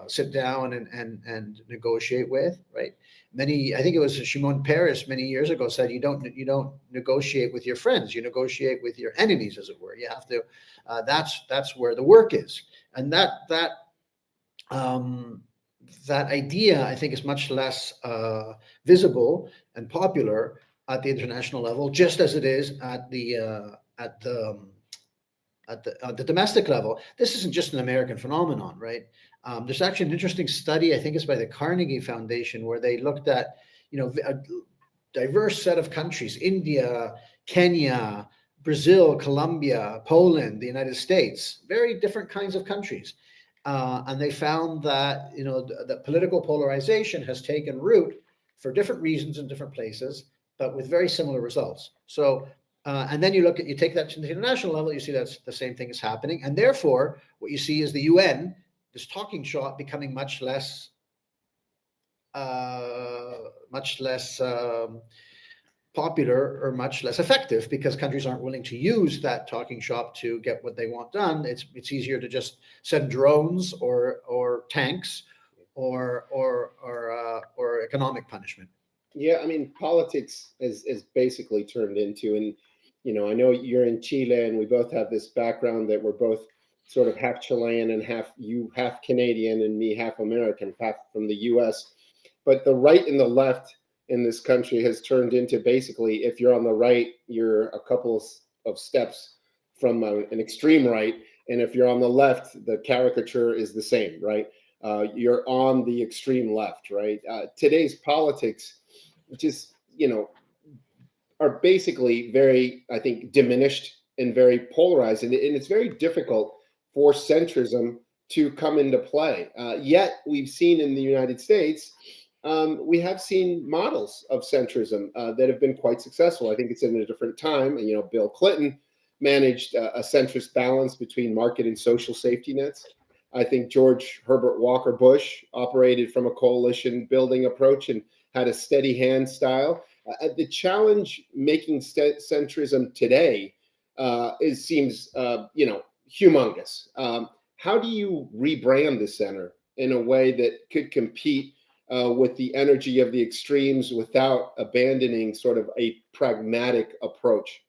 sit down and negotiate with, right? I think it was Shimon Peres many years ago said, you don't negotiate with your friends, you negotiate with your enemies, as it were. You have to. That's where the work is, and that idea, I think, is much less visible and popular at the international level, just as it is at the domestic level. This isn't just an American phenomenon, right? There's actually an interesting study, I think it's by the Carnegie Foundation, where they looked at, a diverse set of countries: India, Kenya, Brazil, Colombia, Poland, the United States, very different kinds of countries. And they found that, the political polarization has taken root for different reasons in different places, but with very similar results. So, and then you take that to the international level, you see that's the same thing is happening. And therefore, what you see is the UN, this talking shop, becoming much less popular or much less effective, because countries aren't willing to use that talking shop to get what they want done. It's easier to just send drones or tanks or economic punishment. Yeah, I mean, politics is basically turned into, and I know you're in Chile, and we both have this background that we're both sort of half Chilean and half Canadian, and me half American, half from the U.S. But the right and the left in this country has turned into basically, if you're on the right, you're a couple of steps from an extreme right, and if you're on the left, the caricature is the same, right? You're on the extreme left, right? Today's politics just are basically very, I think, diminished and very polarized, and it's very difficult for centrism to come into play. Yet we've seen in the United States, we have seen models of centrism that have been quite successful. I think it's in a different time. And, Bill Clinton managed a centrist balance between market and social safety nets. I think George Herbert Walker Bush operated from a coalition building approach and had a steady hand style. The challenge making centrism today seems humongous. How do you rebrand the center in a way that could compete with the energy of the extremes without abandoning sort of a pragmatic approach?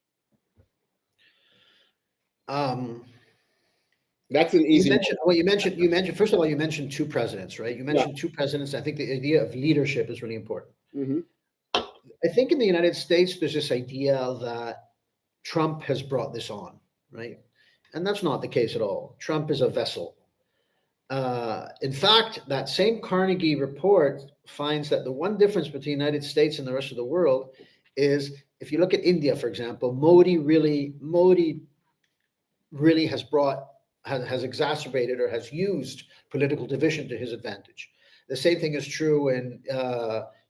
That's an easy. You mentioned. First of all, you mentioned two presidents, right? You mentioned two presidents. I think the idea of leadership is really important. Mm-hmm. I think in the United States, there's this idea that Trump has brought this on, right? And that's not the case at all. Trump is a vessel. In fact, that same Carnegie report finds that the one difference between the United States and the rest of the world is, if you look at India, for example, Modi really has exacerbated or has used political division to his advantage. The same thing is true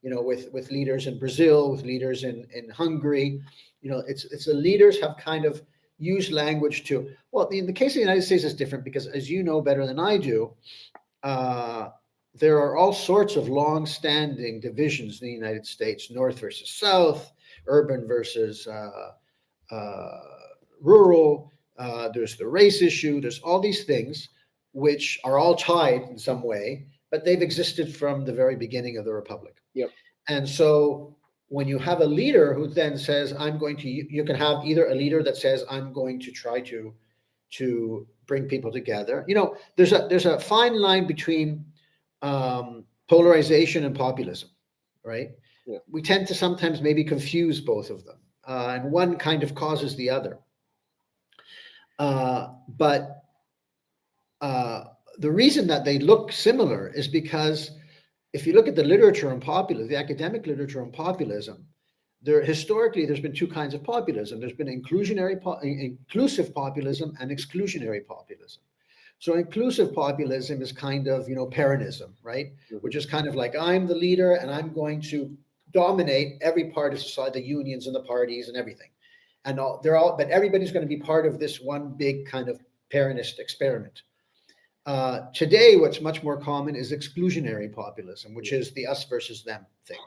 with leaders in Brazil, with leaders in Hungary. It's the leaders have kind of used language to, well, in the case of the United States, it's different because, as you know better than I do, there are all sorts of long-standing divisions in the United States: North versus South, urban versus rural. There's the race issue. There's all these things which are all tied in some way, but they've existed from the very beginning of the Republic. Yep. And so when you have a leader who then says, you can have either a leader that says, I'm going to try to bring people together. There's a fine line between polarization and populism, right? Yeah. We tend to sometimes maybe confuse both of them, and one kind of causes the other. But the reason that they look similar is because if you look at the literature on populism, the academic literature on populism, historically there's been two kinds of populism. There's been inclusive populism and exclusionary populism. So inclusive populism is kind of, Peronism, right? Mm-hmm. Which is kind of like, I'm the leader and I'm going to dominate every part of society, the unions and the parties and everything. And but everybody's going to be part of this one big kind of Peronist experiment. Today, what's much more common is exclusionary populism, which is the us versus them thing,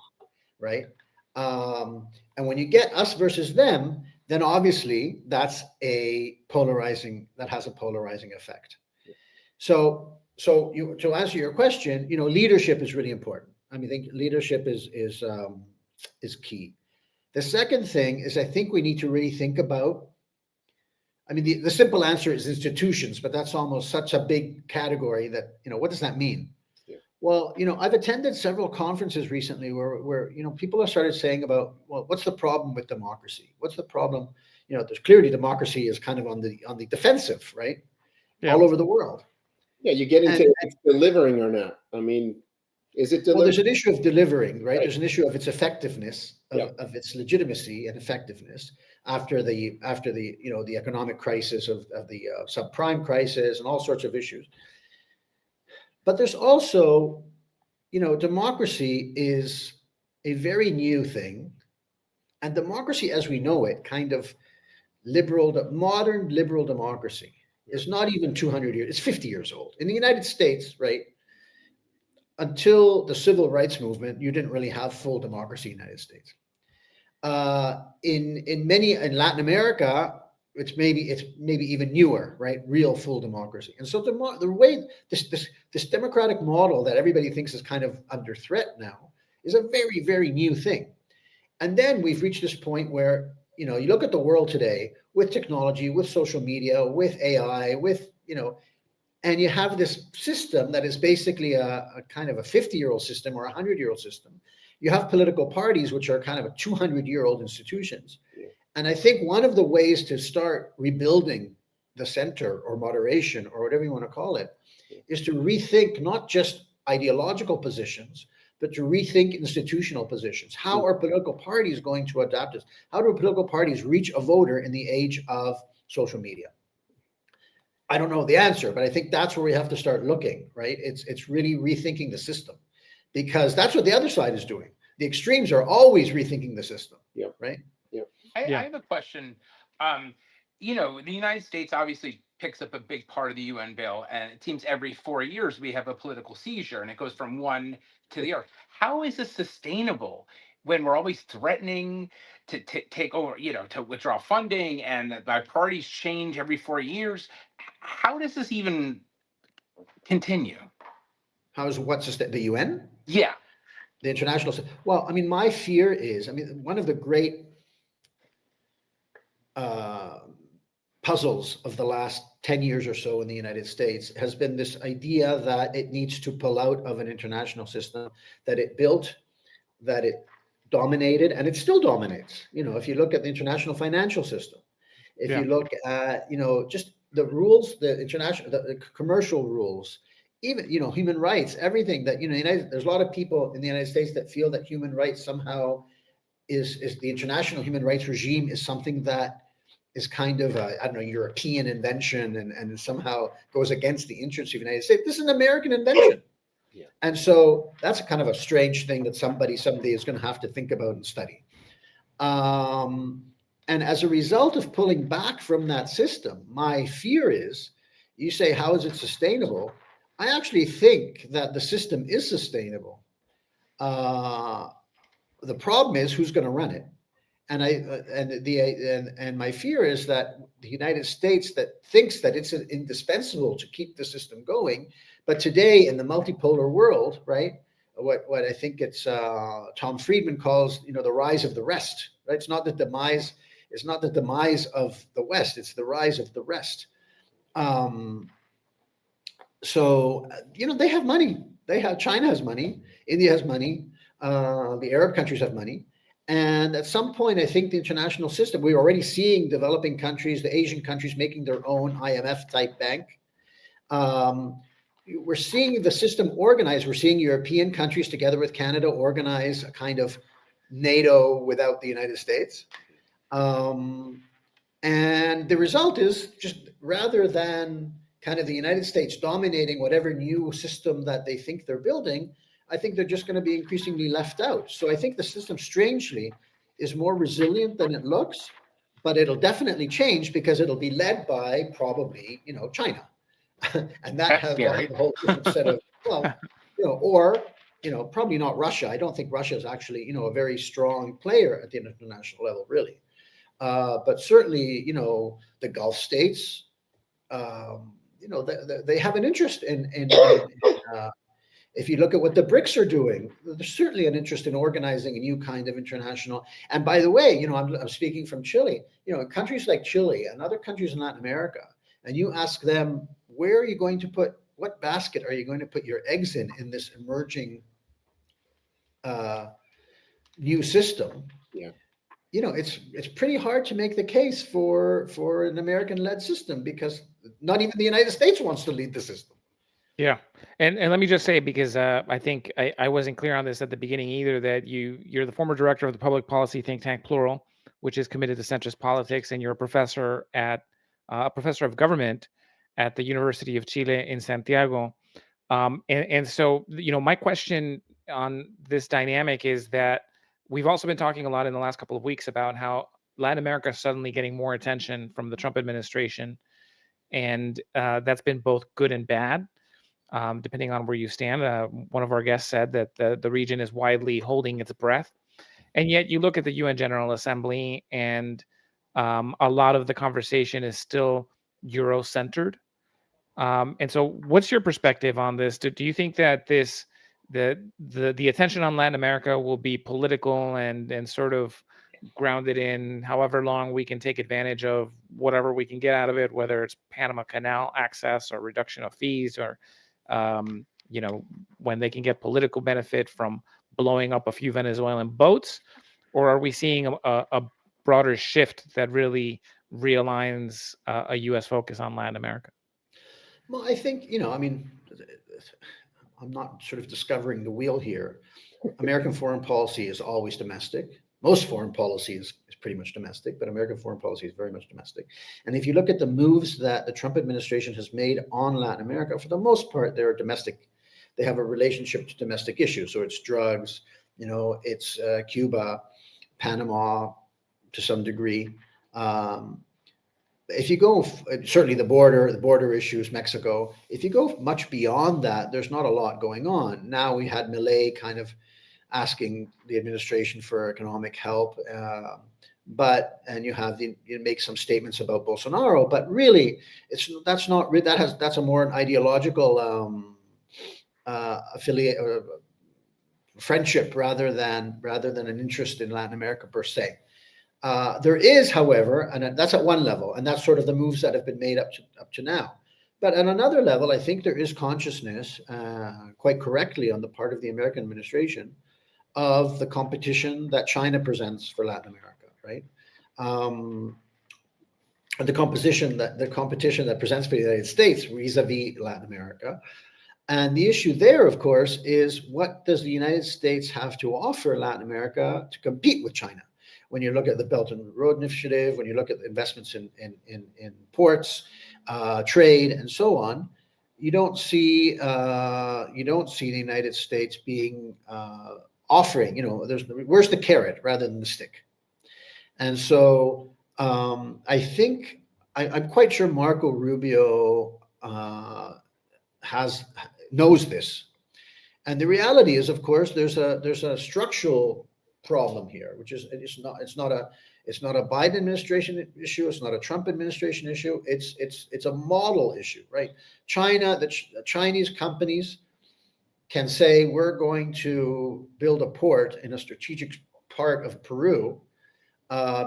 right? And when you get us versus them, then obviously that has a polarizing effect. So to answer your question, leadership is really important. I think leadership is key. The second thing is, I think we need to really think about, the simple answer is institutions, but that's almost such a big category that, what does that mean? Yeah. Well, I've attended several conferences recently where people have started saying about, well, what's the problem with democracy? What's the problem? There's clearly democracy is kind of on the defensive, right? Yeah. All over the world. Yeah, you get into it's delivering or not. Is it delivering? Well, there's an issue of delivering, right? There's an issue of its effectiveness, of its legitimacy and effectiveness after the economic crisis of the subprime crisis and all sorts of issues. But there's also, democracy is a very new thing, and democracy as we know it, kind of modern liberal democracy, is not even 200 years. It's 50 years old. In the United States, right? Until the civil rights movement, you didn't really have full democracy in the United States. In Latin America, it's maybe even newer, right? Real full democracy. And so the way this democratic model that everybody thinks is kind of under threat now is a very, very new thing. And then we've reached this point where, you look at the world today with technology, with social media, with AI, with, and you have this system that is basically a kind of a 50-year-old system or a 100-year-old system. You have political parties, which are kind of a 200-year-old institutions. Yeah. And I think one of the ways to start rebuilding the center or moderation or whatever you want to call it is to rethink not just ideological positions, but to rethink institutional positions. How are political parties going to adapt this? How do political parties reach a voter in the age of social media? I don't know the answer, but I think that's where we have to start looking, right? It's really rethinking the system, because that's what the other side is doing. The extremes are always rethinking the system, right? I have a question. The United States obviously picks up a big part of the UN bill, and it seems every 4 years we have a political seizure, and it goes from one to the other. How is this sustainable when we're always threatening to take over, to withdraw funding, and our priorities change every 4 years? How does this even continue? What's the UN? Yeah. The international. Well, I mean, my fear is, one of the great puzzles of the last 10 years or so in the United States has been this idea that it needs to pull out of an international system that it built, that it dominated, and it still dominates. If you look at the international financial system, if you look at, just the rules, the commercial rules, even, human rights, everything that, there's a lot of people in the United States that feel that human rights somehow is the international human rights regime is something that is kind of a, I don't know, European invention and somehow goes against the interests of the United States. This is an American invention. Yeah. And so that's kind of a strange thing that somebody someday is going to have to think about and study. And as a result of pulling back from that system, my fear is, you say, how is it sustainable? I actually think that the system is sustainable. The problem is who's going to run it. And my fear is that the United States that thinks that it's indispensable to keep the system going, but today in the multipolar world, right? What I think it's Tom Friedman calls, the rise of the rest. Right? It's not the demise. It's not the demise of the West. It's the rise of the rest. So they have money. China has money. India has money. The Arab countries have money. And at some point, I think the international system, we're already seeing developing countries, the Asian countries making their own IMF type bank. We're seeing the system organized. We're seeing European countries together with Canada organize a kind of NATO without the United States. And the result is, just rather than kind of the United States dominating whatever new system that they think they're building, I think they're just going to be increasingly left out. So I think the system, strangely, is more resilient than it looks, but it'll definitely change because it'll be led by probably, China. And that has a whole different set of, probably not Russia. I don't think Russia is actually, a very strong player at the international level, really. But certainly, the Gulf states, they have an interest in if you look at what the BRICS are doing, there's certainly an interest in organizing a new kind of international. And by the way, I'm speaking from Chile, countries like Chile and other countries in Latin America, and you ask them, where are you going to put, what basket are you going to put your eggs in this emerging new system? Yeah. It's pretty hard to make the case for an American-led system because not even the United States wants to lead the system. Yeah. And let me just say, because I think I wasn't clear on this at the beginning either, that you're the former director of the public policy think tank Plural, which is committed to centrist politics, and you're a professor of government at the University of Chile in Santiago. And so, my question on this dynamic is that we've also been talking a lot in the last couple of weeks about how Latin America is suddenly getting more attention from the Trump administration. And that's been both good and bad, depending on where you stand. One of our guests said that the region is widely holding its breath. And yet you look at the UN General Assembly, and A lot of the conversation is still Euro-centered. And so what's your perspective on this? Do you think that the attention on Latin America will be political and sort of grounded in however long we can take advantage of whatever we can get out of it, whether it's Panama Canal access or reduction of fees, or when they can get political benefit from blowing up a few Venezuelan boats? Or are we seeing a broader shift that really realigns a U.S. focus on Latin America? Well, I think, I mean, I'm not sort of discovering the wheel here. American foreign policy is always domestic. Most foreign policy is pretty much domestic, but American foreign policy is very much domestic. And if you look at the moves that the Trump administration has made on Latin America, for the most part, they're domestic. They have a relationship to domestic issues. So it's drugs, it's Cuba, Panama to some degree. If you go, certainly the border issues, Mexico, if you go much beyond that, there's not a lot going on. Now we had Milei kind of asking the administration for economic help, and you make some statements about Bolsonaro, but really that's a more an ideological affiliate friendship rather than an interest in Latin America per se. There is, however, and that's at one level, and that's sort of the moves that have been made up to now. But at another level, I think there is consciousness, quite correctly on the part of the American administration, of the competition that China presents for Latin America, right? And the competition that presents for the United States vis-a-vis Latin America. And the issue there, of course, is what does the United States have to offer Latin America to compete with China? When you look at the Belt and Road Initiative, when you look at the investments in ports, trade, and so on, you don't see the United States being offering. Where's the carrot rather than the stick? And so I think I'm quite sure Marco Rubio knows this, and the reality is, of course, there's a structural problem here, which is it's not a Biden administration issue, it's not a Trump administration issue, it's a model issue, right? The Chinese companies can say we're going to build a port in a strategic part of Peru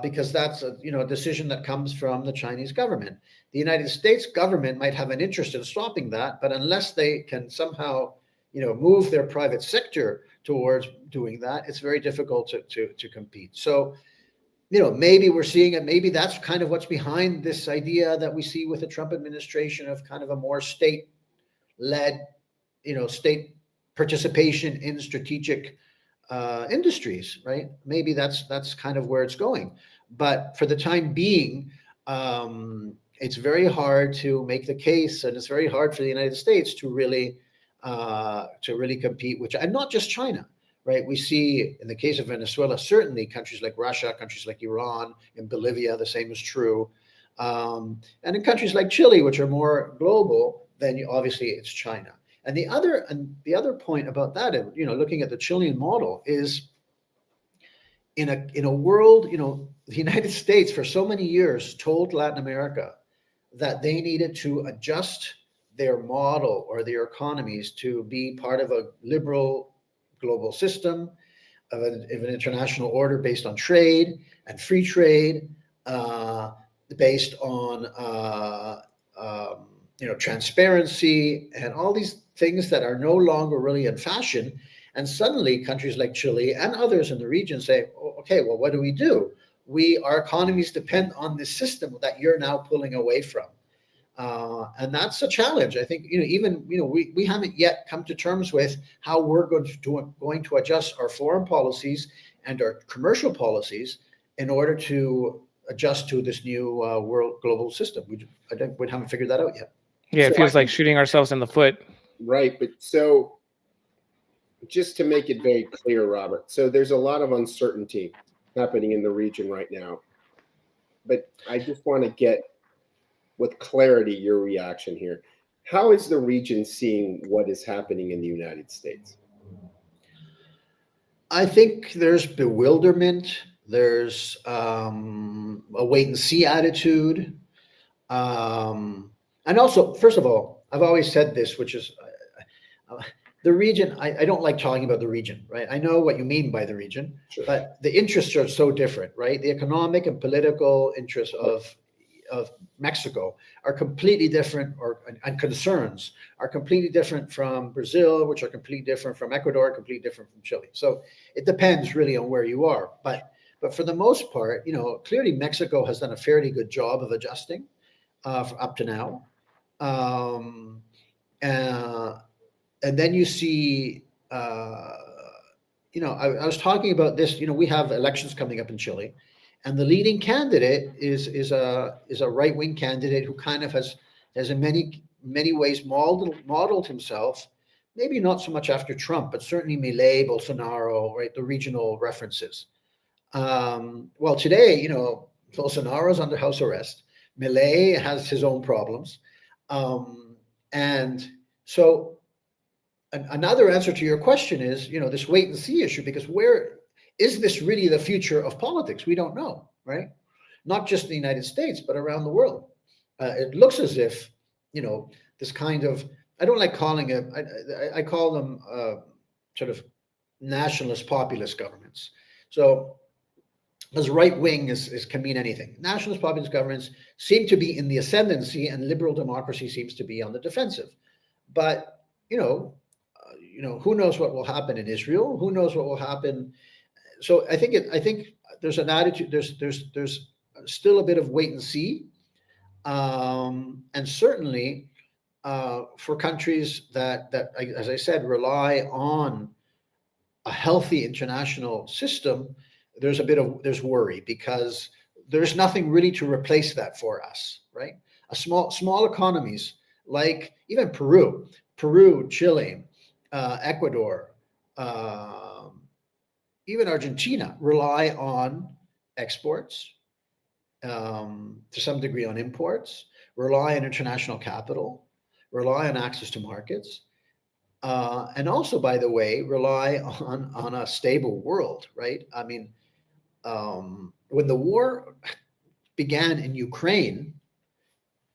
because that's a decision that comes from the Chinese government. The United States government might have an interest in stopping that, but unless they can somehow move their private sector towards doing that, it's very difficult to compete. So, maybe we're seeing it. Maybe that's kind of what's behind this idea that we see with the Trump administration of kind of a more state-led, state participation in strategic industries, right? Maybe that's kind of where it's going. But for the time being, it's very hard to make the case, and it's very hard for the United States to really compete, and not just China, right? We see in the case of Venezuela, certainly countries like Russia, countries like Iran, in Bolivia, the same is true. And in countries like Chile, which are more global, then obviously it's China. And the other point about that, looking at the Chilean model, is in a world, the United States for so many years told Latin America that they needed to adjust their model or their economies to be part of a liberal global system of an international order based on trade and free trade, based on transparency and all these things that are no longer really in fashion. And suddenly countries like Chile and others in the region say, okay, well, what do? Our economies depend on this system that you're now pulling away from. And that's a challenge. I think, we haven't yet come to terms with how we're going to adjust our foreign policies and our commercial policies in order to adjust to this new world global system. We haven't figured that out yet. Yeah, it feels like shooting ourselves in the foot. Right. But so just to make it very clear, Robert, so there's a lot of uncertainty happening in the region right now. But I just want to get with clarity your reaction here. How is the region seeing what is happening in the United States? I think there's bewilderment. There's a wait and see attitude. And also, first of all, I've always said this, which is the region. I don't like talking about the region, right? I know what you mean by the region, Sure. but the interests are so different, right? The economic and political interests of Mexico are completely different, and concerns are completely different from Brazil, which are completely different from Ecuador, completely different from Chile. So it depends really on where you are. But for the most part, clearly Mexico has done a fairly good job of adjusting up to now. And then you see, I was talking about this. We have elections coming up in Chile, and the leading candidate is a right-wing candidate who kind of has in many ways modeled himself, maybe not so much after Trump, but certainly Milei, Bolsonaro, right? The regional references. Well, today, Bolsonaro's under house arrest. Milei has his own problems, and so. Another answer to your question is, this wait and see issue, because where is this really the future of politics? We don't know, right? Not just in the United States, but around the world. It looks as if, this kind of, I don't like calling it, I call them sort of nationalist populist governments. So as right wing can mean anything. Nationalist populist governments seem to be in the ascendancy, and liberal democracy seems to be on the defensive. But, who knows what will happen in Israel? Who knows what will happen? So I think there's an attitude. There's still a bit of wait and see, and certainly for countries that, as I said, rely on a healthy international system. There's worry, because there's nothing really to replace that for us, right? Small economies like even Peru, Chile, Ecuador, even Argentina rely on exports, to some degree on imports, rely on international capital, rely on access to markets, and also, by the way, rely on a stable world, right? I mean, when the war began in Ukraine,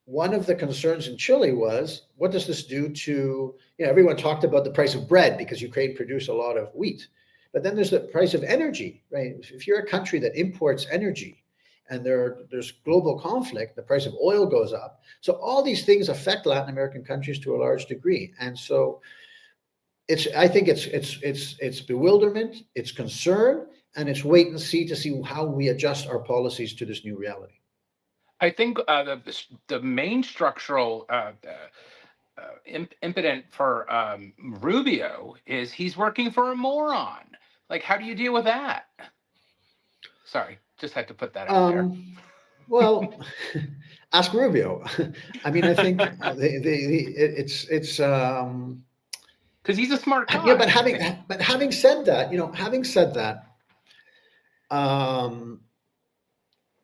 one of the concerns in Chile was, what does this do to, everyone talked about the price of bread because Ukraine produced a lot of wheat. But then there's the price of energy, right? If you're a country that imports energy and there's global conflict, the price of oil goes up. So all these things affect Latin American countries to a large degree. And so I think it's bewilderment, it's concern, and it's wait and see to see how we adjust our policies to this new reality. I think the main structural impetus for Rubio is he's working for a moron. Like, how do you deal with that? Sorry, just had to put that out there. Well, ask Rubio. I mean, I think it's because he's a smart guy. Yeah, but having said that,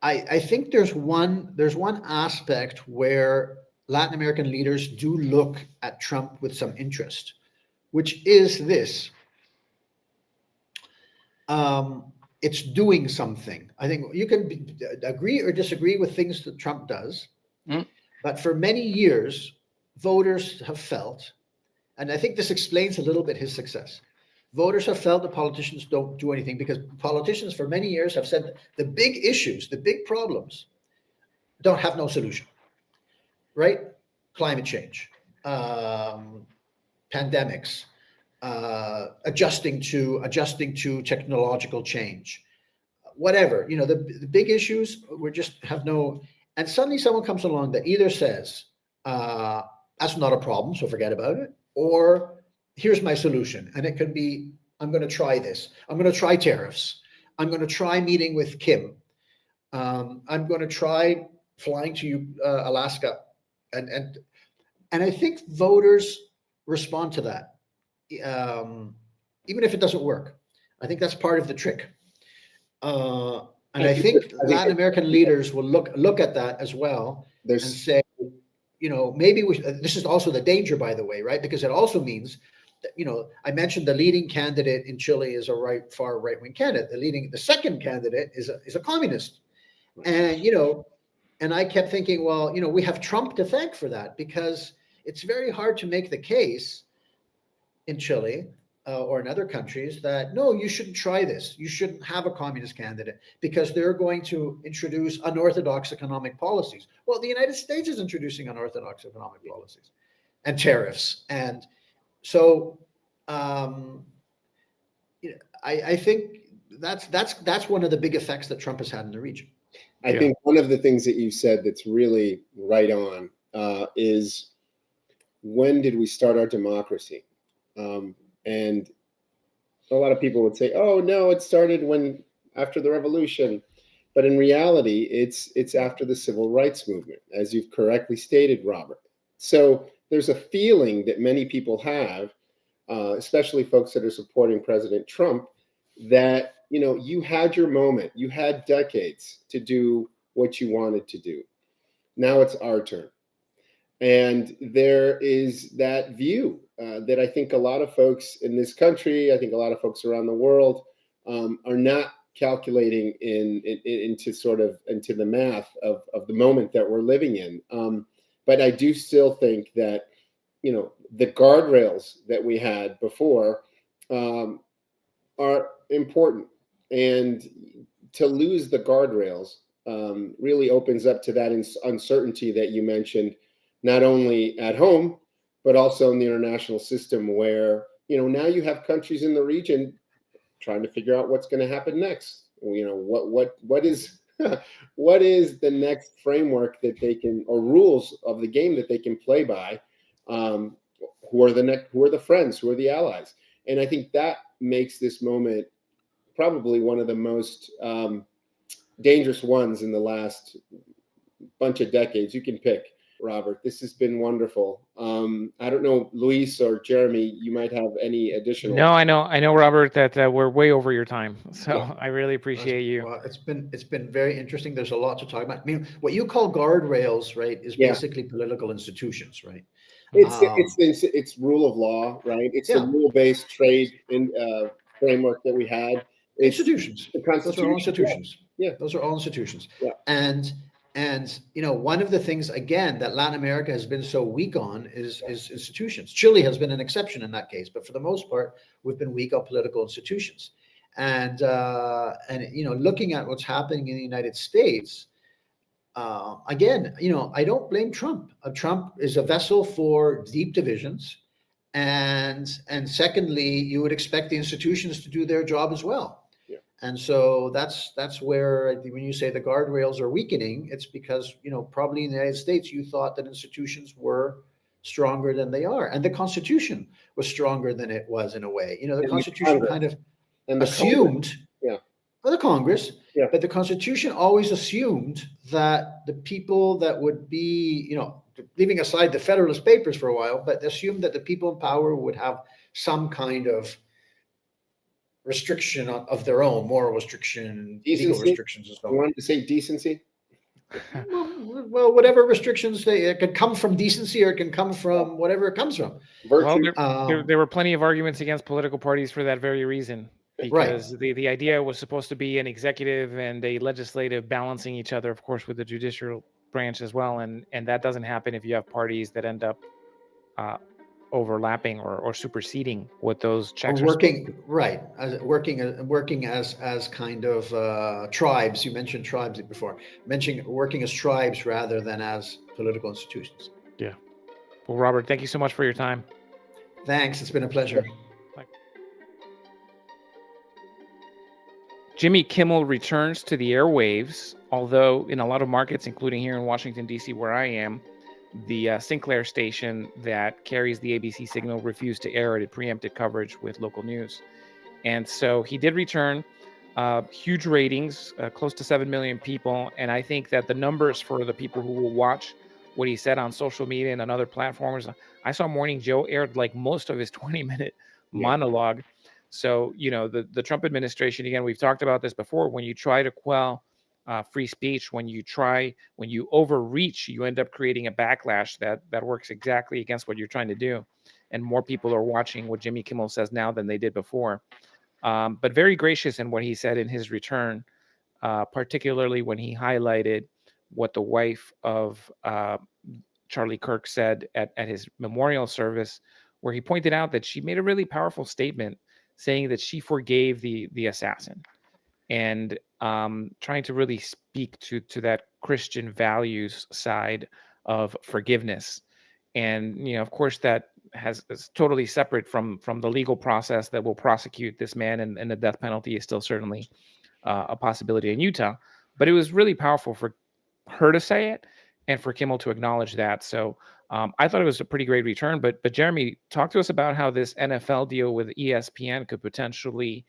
I think there's one aspect where Latin American leaders do look at Trump with some interest, which is this. It's doing something. I think you can agree or disagree with things that Trump does, but for many years, voters have felt, and I think this explains a little bit his success. Voters have felt that politicians don't do anything because politicians for many years have said the big issues, the big problems don't have no solution, right? Climate change, pandemics, adjusting to technological change, whatever, the big issues we just have no, and suddenly someone comes along that either says, that's not a problem, so forget about it, or here's my solution. And it could be, I'm going to try this. I'm going to try tariffs. I'm going to try meeting with Kim. I'm going to try flying to Alaska. And I think voters respond to that, even if it doesn't work. I think that's part of the trick. And I think Latin American leaders will look at that as well and say, maybe this is also the danger, by the way, right? Because it also means I mentioned the leading candidate in Chile is a far right-wing candidate. The second candidate is a communist. And, and I kept thinking, well, we have Trump to thank for that, because it's very hard to make the case in Chile or in other countries that, no, you shouldn't try this. You shouldn't have a communist candidate because they're going to introduce unorthodox economic policies. Well, the United States is introducing unorthodox economic policies and tariffs. And so I think that's one of the big effects that Trump has had in the region. I think one of the things that you said that's really right on is, when did we start our democracy? And a lot of people would say, oh, no, it started after the revolution. But in reality, it's after the civil rights movement, as you've correctly stated, Robert. So there's a feeling that many people have, especially folks that are supporting President Trump, that you had your moment. You had decades to do what you wanted to do. Now it's our turn. And there is that view that I think a lot of folks in this country, I think a lot of folks around the world are not calculating into the math of the moment that we're living in. But I do still think that, the guardrails that we had before are important. And to lose the guardrails really opens up to that uncertainty that you mentioned, not only at home, but also in the international system, where, now you have countries in the region trying to figure out what's going to happen next. What is what is the next framework that they can, or rules of the game that they can play by? Who are the friends? Who are the allies? And I think that makes this moment probably one of the most dangerous ones in the last bunch of decades. You can pick, Robert. This has been wonderful. I don't know, Luis or Jeremy, you might have any additional. No, I know, Robert, that we're way over your time. So I really appreciate you. Well, it's been very interesting. There's a lot to talk about. I mean, what you call guardrails, right, is basically political institutions, right? It's rule of law, right? It's the rule-based trade framework that we had. Institutions. The Constitution. Those are all institutions. Yeah. Those are all institutions. Yeah. And one of the things, again, that Latin America has been so weak on is institutions. Chile has been an exception in that case, but for the most part, we've been weak on political institutions. And looking at what's happening in the United States, again, I don't blame Trump. Trump is a vessel for deep divisions. And secondly, you would expect the institutions to do their job as well. Yeah. And so that's where, when you say the guardrails are weakening, it's because, probably in the United States, you thought that institutions were stronger than they are. And the Constitution was stronger than it was in a way. The Constitution kind of assumed, the Congress, but the Constitution always assumed that the people that would be, leaving aside the Federalist Papers for a while, but assumed that the people in power would have some kind of restriction of their own, moral restriction, legal restrictions, and so on. You wanted to say decency? Well, whatever restrictions it can come from decency, or it can come from whatever it comes from. Virtue. Well, there were plenty of arguments against political parties for that very reason. Because the idea was supposed to be an executive and a legislative balancing each other, of course, with the judicial branch as well. And that doesn't happen if you have parties that end up overlapping or superseding what those checks working as kind of tribes. You mentioned tribes before. Working as tribes rather than as political institutions. Yeah. Well, Robert, thank you so much for your time. Thanks. It's been a pleasure. Jimmy Kimmel returns to the airwaves, although in a lot of markets, including here in Washington, D.C., where I am, the Sinclair station that carries the ABC signal refused to air it. It preempted coverage with local news. And so he did return, huge ratings, close to 7 million people. And I think that the numbers for the people who will watch what he said on social media and on other platforms, I saw Morning Joe aired like most of his 20-minute monologue. So, the Trump administration, again, we've talked about this before, when you try to quell free speech, when you overreach, you end up creating a backlash that works exactly against what you're trying to do. and more people are watching what Jimmy Kimmel says now than they did before. But very gracious in what he said in his return, particularly when he highlighted what the wife of Charlie Kirk said at his memorial service, where he pointed out that she made a really powerful statement saying that she forgave the assassin, and trying to really speak to that Christian values side of forgiveness. And of course, that is totally separate from the legal process that will prosecute this man, and the death penalty is still certainly a possibility in Utah. But it was really powerful for her to say it and for Kimmel to acknowledge that. So I thought it was a pretty great return. But Jeremy, talk to us about how this NFL deal with ESPN could potentially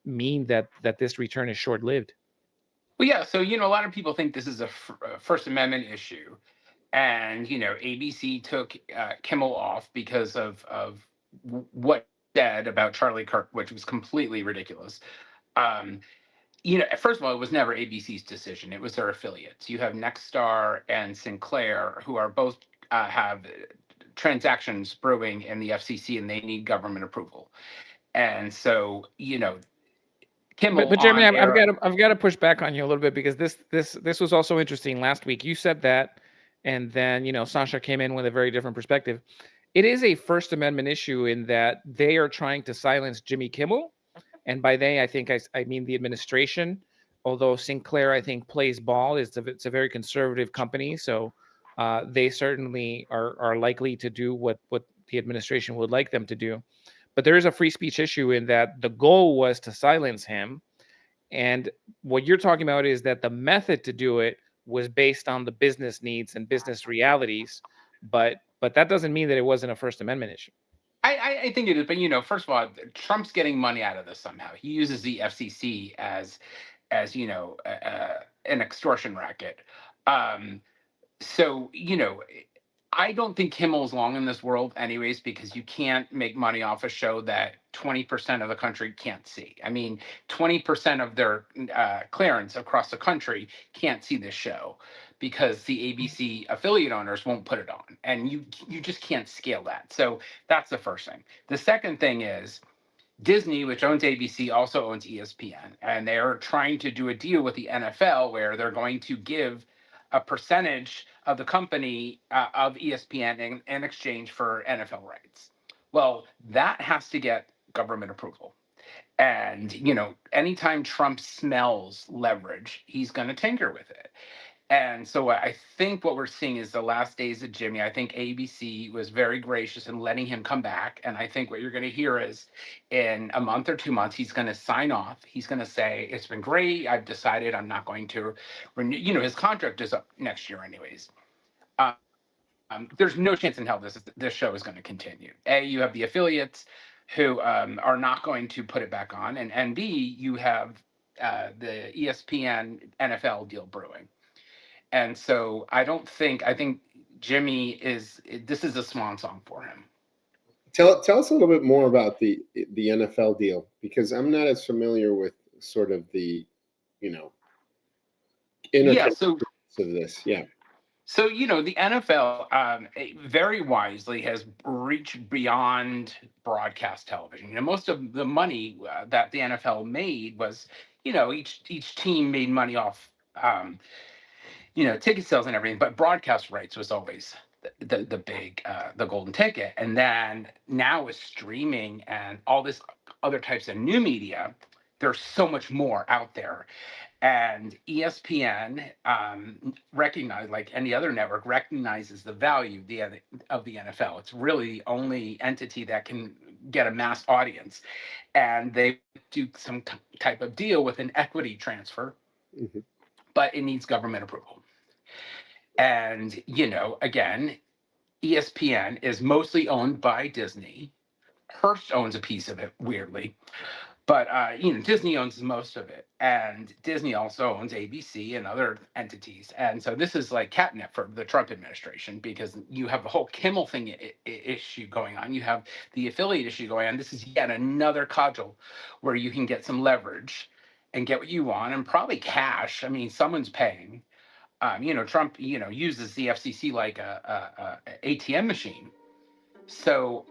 mean that this return is short-lived. Well, yeah. So, a lot of people think this is a First Amendment issue. And, ABC took Kimmel off because of what he said about Charlie Kirk, which was completely ridiculous. First of all, it was never ABC's decision. It was their affiliates. You have Nexstar and Sinclair, who are both have transactions brewing in the FCC, and they need government approval. And so, Kimmel. But Jeremy, I've got to push back on you a little bit, because this was also interesting last week. You said that, and then Sasha came in with a very different perspective. It is a First Amendment issue in that they are trying to silence Jimmy Kimmel, and by they I think I mean the administration. Although Sinclair, I think, plays ball. It's a very conservative company, so they certainly are likely to do what the administration would like them to do. But there is a free speech issue in that the goal was to silence him. And what you're talking about is that the method to do it was based on the business needs and business realities. But that doesn't mean that it wasn't a First Amendment issue. I think it is. But, first of all, Trump's getting money out of this somehow. He uses the FCC as an extortion racket. So, I don't think Kimmel's long in this world anyways, because you can't make money off a show that 20% of the country can't see. I mean, 20% of their clearance across the country can't see this show because the ABC affiliate owners won't put it on. And you just can't scale that. So that's the first thing. The second thing is Disney, which owns ABC, also owns ESPN. And they're trying to do a deal with the NFL where they're going to give a percentage of the company of ESPN in exchange for NFL rights. Well, that has to get government approval. And, anytime Trump smells leverage, he's going to tinker with it. And so I think what we're seeing is the last days of Jimmy. I think ABC was very gracious in letting him come back. And I think what you're going to hear is in a month or 2 months, he's going to sign off. He's going to say, it's been great. I've decided I'm not going to renew. His contract is up next year anyways. There's no chance in hell this show is going to continue. A, you have the affiliates who are not going to put it back on. And B, you have the ESPN NFL deal brewing. And so I think Jimmy this is a swan song for him. Tell us a little bit more about the NFL deal, because I'm not as familiar with sort of the, of this. Yeah. So, the NFL very wisely has reached beyond broadcast television. Most of the money that the NFL made was, each team made money off ticket sales and everything, but broadcast rights was always the big, the golden ticket. And then now with streaming and all this other types of new media, there's so much more out there. And ESPN recognized, like any other network, recognizes the value of the NFL. It's really the only entity that can get a mass audience. And they do some type of deal with an equity transfer, but it needs government approval. And, again, ESPN is mostly owned by Disney. Hearst owns a piece of it, weirdly. But, Disney owns most of it. And Disney also owns ABC and other entities. And so this is like catnip for the Trump administration, because you have the whole Kimmel thing issue going on. You have the affiliate issue going on. This is yet another cudgel where you can get some leverage and get what you want, and probably cash. I mean, someone's paying. Trump, uses the FCC like a ATM machine. So,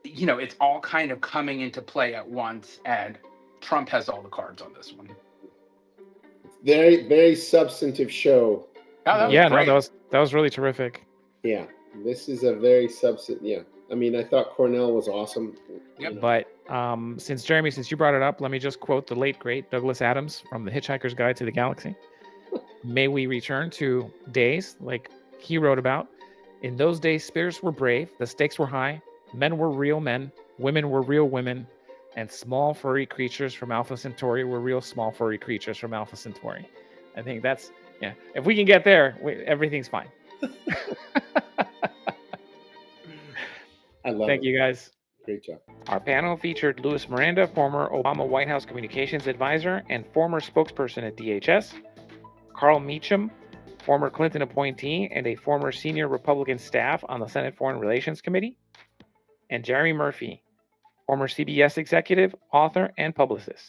it's all kind of coming into play at once, and Trump has all the cards on this one. Very, very substantive show. Oh, that was Yeah, great. no, that was really terrific. Yeah, this is a very substantive. Yeah, I mean, I thought Cornell was awesome. Yep. But since you brought it up, let me just quote the late great Douglas Adams from The Hitchhiker's Guide to the Galaxy. May we return to days like he wrote about. In those days, spirits were brave, the stakes were high, men were real men, women were real women, and small furry creatures from Alpha Centauri were real small furry creatures from Alpha Centauri. I think that's, yeah, if we can get there, everything's fine. I love Thank it. you, guys. Great job. Our panel featured Louis Miranda, former Obama White House communications advisor and former spokesperson at DHS, Carl Meacham, former Clinton appointee and a former senior Republican staff on the Senate Foreign Relations Committee, and Jerry Murphy, former CBS executive, author, and publicist.